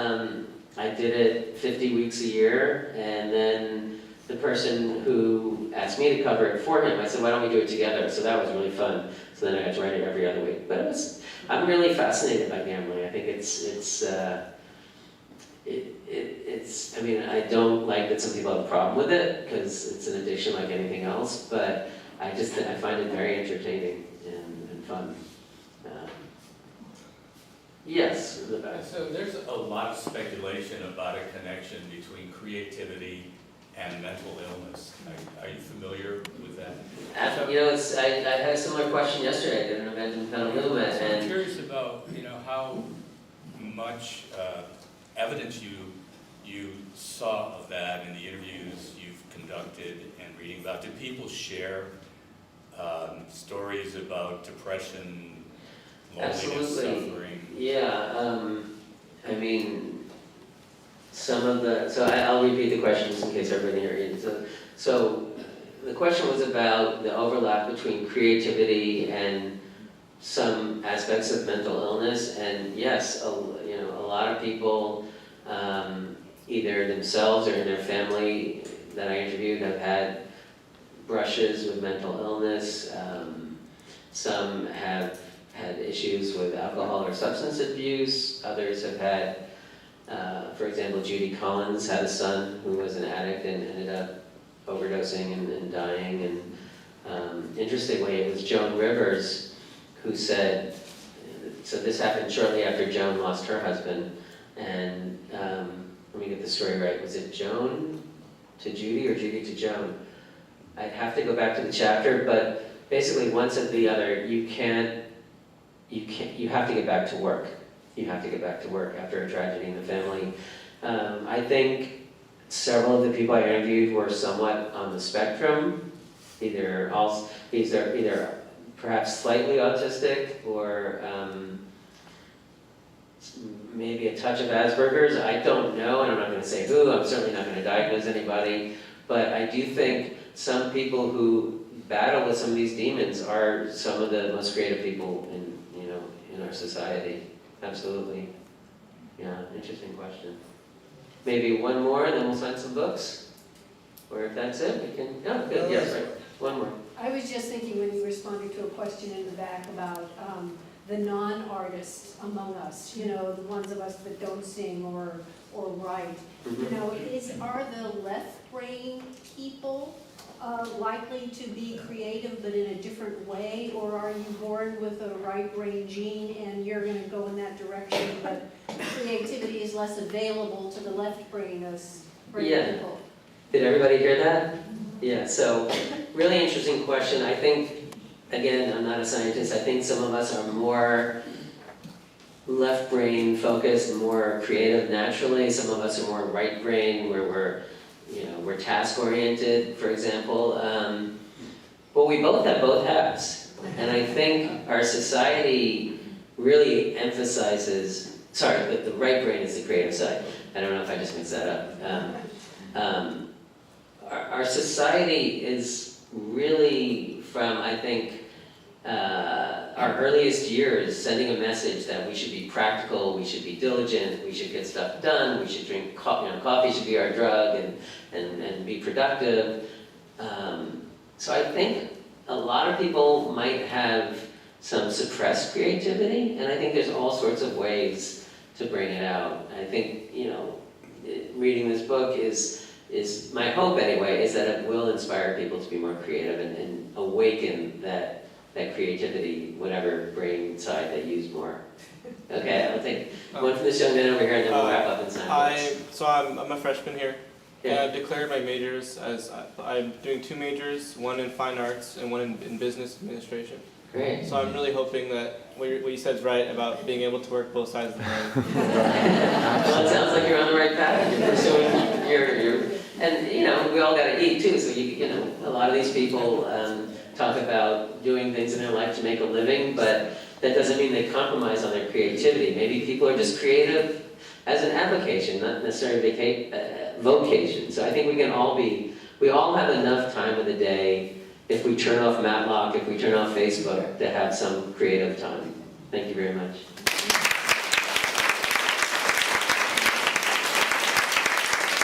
Speaker 1: I did it 50 weeks a year, and then the person who asked me to cover it for him, I said, why don't we do it together? So that was really fun. So then I got to write it every other week. But I'm really fascinated by gambling. I think it's I mean, I don't like that some people have a problem with it, because it's an addiction like anything else, but I find it very entertaining and fun. Yes, in the back.
Speaker 5: So there's a lot of speculation about a connection between creativity and mental illness. Are you familiar with that?
Speaker 1: You know, I had a similar question yesterday. I did an event in Petaluma,
Speaker 5: So I'm
Speaker 1: and
Speaker 5: curious about, how much evidence you saw of that in the interviews you've conducted and reading about. Did people share stories about depression, loneliness,
Speaker 1: Absolutely.
Speaker 5: suffering?
Speaker 1: yeah, I mean, some of the, so I'll repeat the question just in case everybody heard it. So the question was about the overlap between creativity and some aspects of mental illness, and yes, a lot of people, either themselves or in their family that I interviewed have had brushes with mental illness. Some have had issues with alcohol or substance abuse. Others have had, for example, Judy Collins had a son who was an addict and ended up overdosing and dying. And interestingly, it was Joan Rivers who said, so this happened shortly after Joan lost her husband, and let me get the story right. Was it Joan to Judy or Judy to Joan? I'd have to go back to the chapter, but basically one said the other, you have to get back to work. You have to get back to work after a tragedy in the family. I think several of the people I interviewed were somewhat on the spectrum, either perhaps slightly autistic or maybe a touch of Asperger's. I don't know, and I'm not going to say who. I'm certainly not going to diagnose anybody, but I do think some people who battle with some of these demons are some of the most creative people in our society. Absolutely. Yeah, interesting question. Maybe one more, and then we'll sign some books. Or if that's it, we can. Oh, good. Yes, right. One more.
Speaker 6: I was just thinking when you responded to a question in the back about the non-artists among us, the ones of us that don't sing or write. Are the left brain people likely to be creative but in a different way, or are you born with a right brain gene and you're going to go in that direction, but creativity is less available to the left brain as brain people?
Speaker 1: Did everybody hear that? Yeah, so really interesting question. I think, again, I'm not a scientist, I think some of us are more left brain focused, more creative naturally. Some of us are more right brain where we're task oriented, for example. But we both have both halves. And I think our society really emphasizes, the right brain is the creative side. I don't know if I just mixed that up. Our society is really from, I think, our earliest years sending a message that we should be practical, we should be diligent, we should get stuff done, we should drink coffee, coffee should be our drug, and be productive. So I think a lot of people might have some suppressed creativity, and I think there's all sorts of ways to bring it out. I think, reading this book is my hope anyway, is that it will inspire people to be more creative and awaken that creativity, whatever brain side they use more. Okay, I'll take one from this young man over here, and then we'll wrap up in time.
Speaker 4: So I'm a freshman here.
Speaker 1: Yeah.
Speaker 4: And I've declared my majors as, I'm doing 2 majors, one in fine arts and one in business administration.
Speaker 1: Great.
Speaker 4: So I'm really hoping that what you said is right about being able to work both sides of the brain.
Speaker 1: Well, it sounds like you're on the right path. You're pursuing and we all got to eat too. So a lot of these people talk about doing things in their life to make a living, but that doesn't mean they compromise on their creativity. Maybe people are just creative as an avocation, not necessarily vocation. So I think we all have enough time of the day, if we turn off Matlock, if we turn off Facebook, to have some creative time. Thank you very much.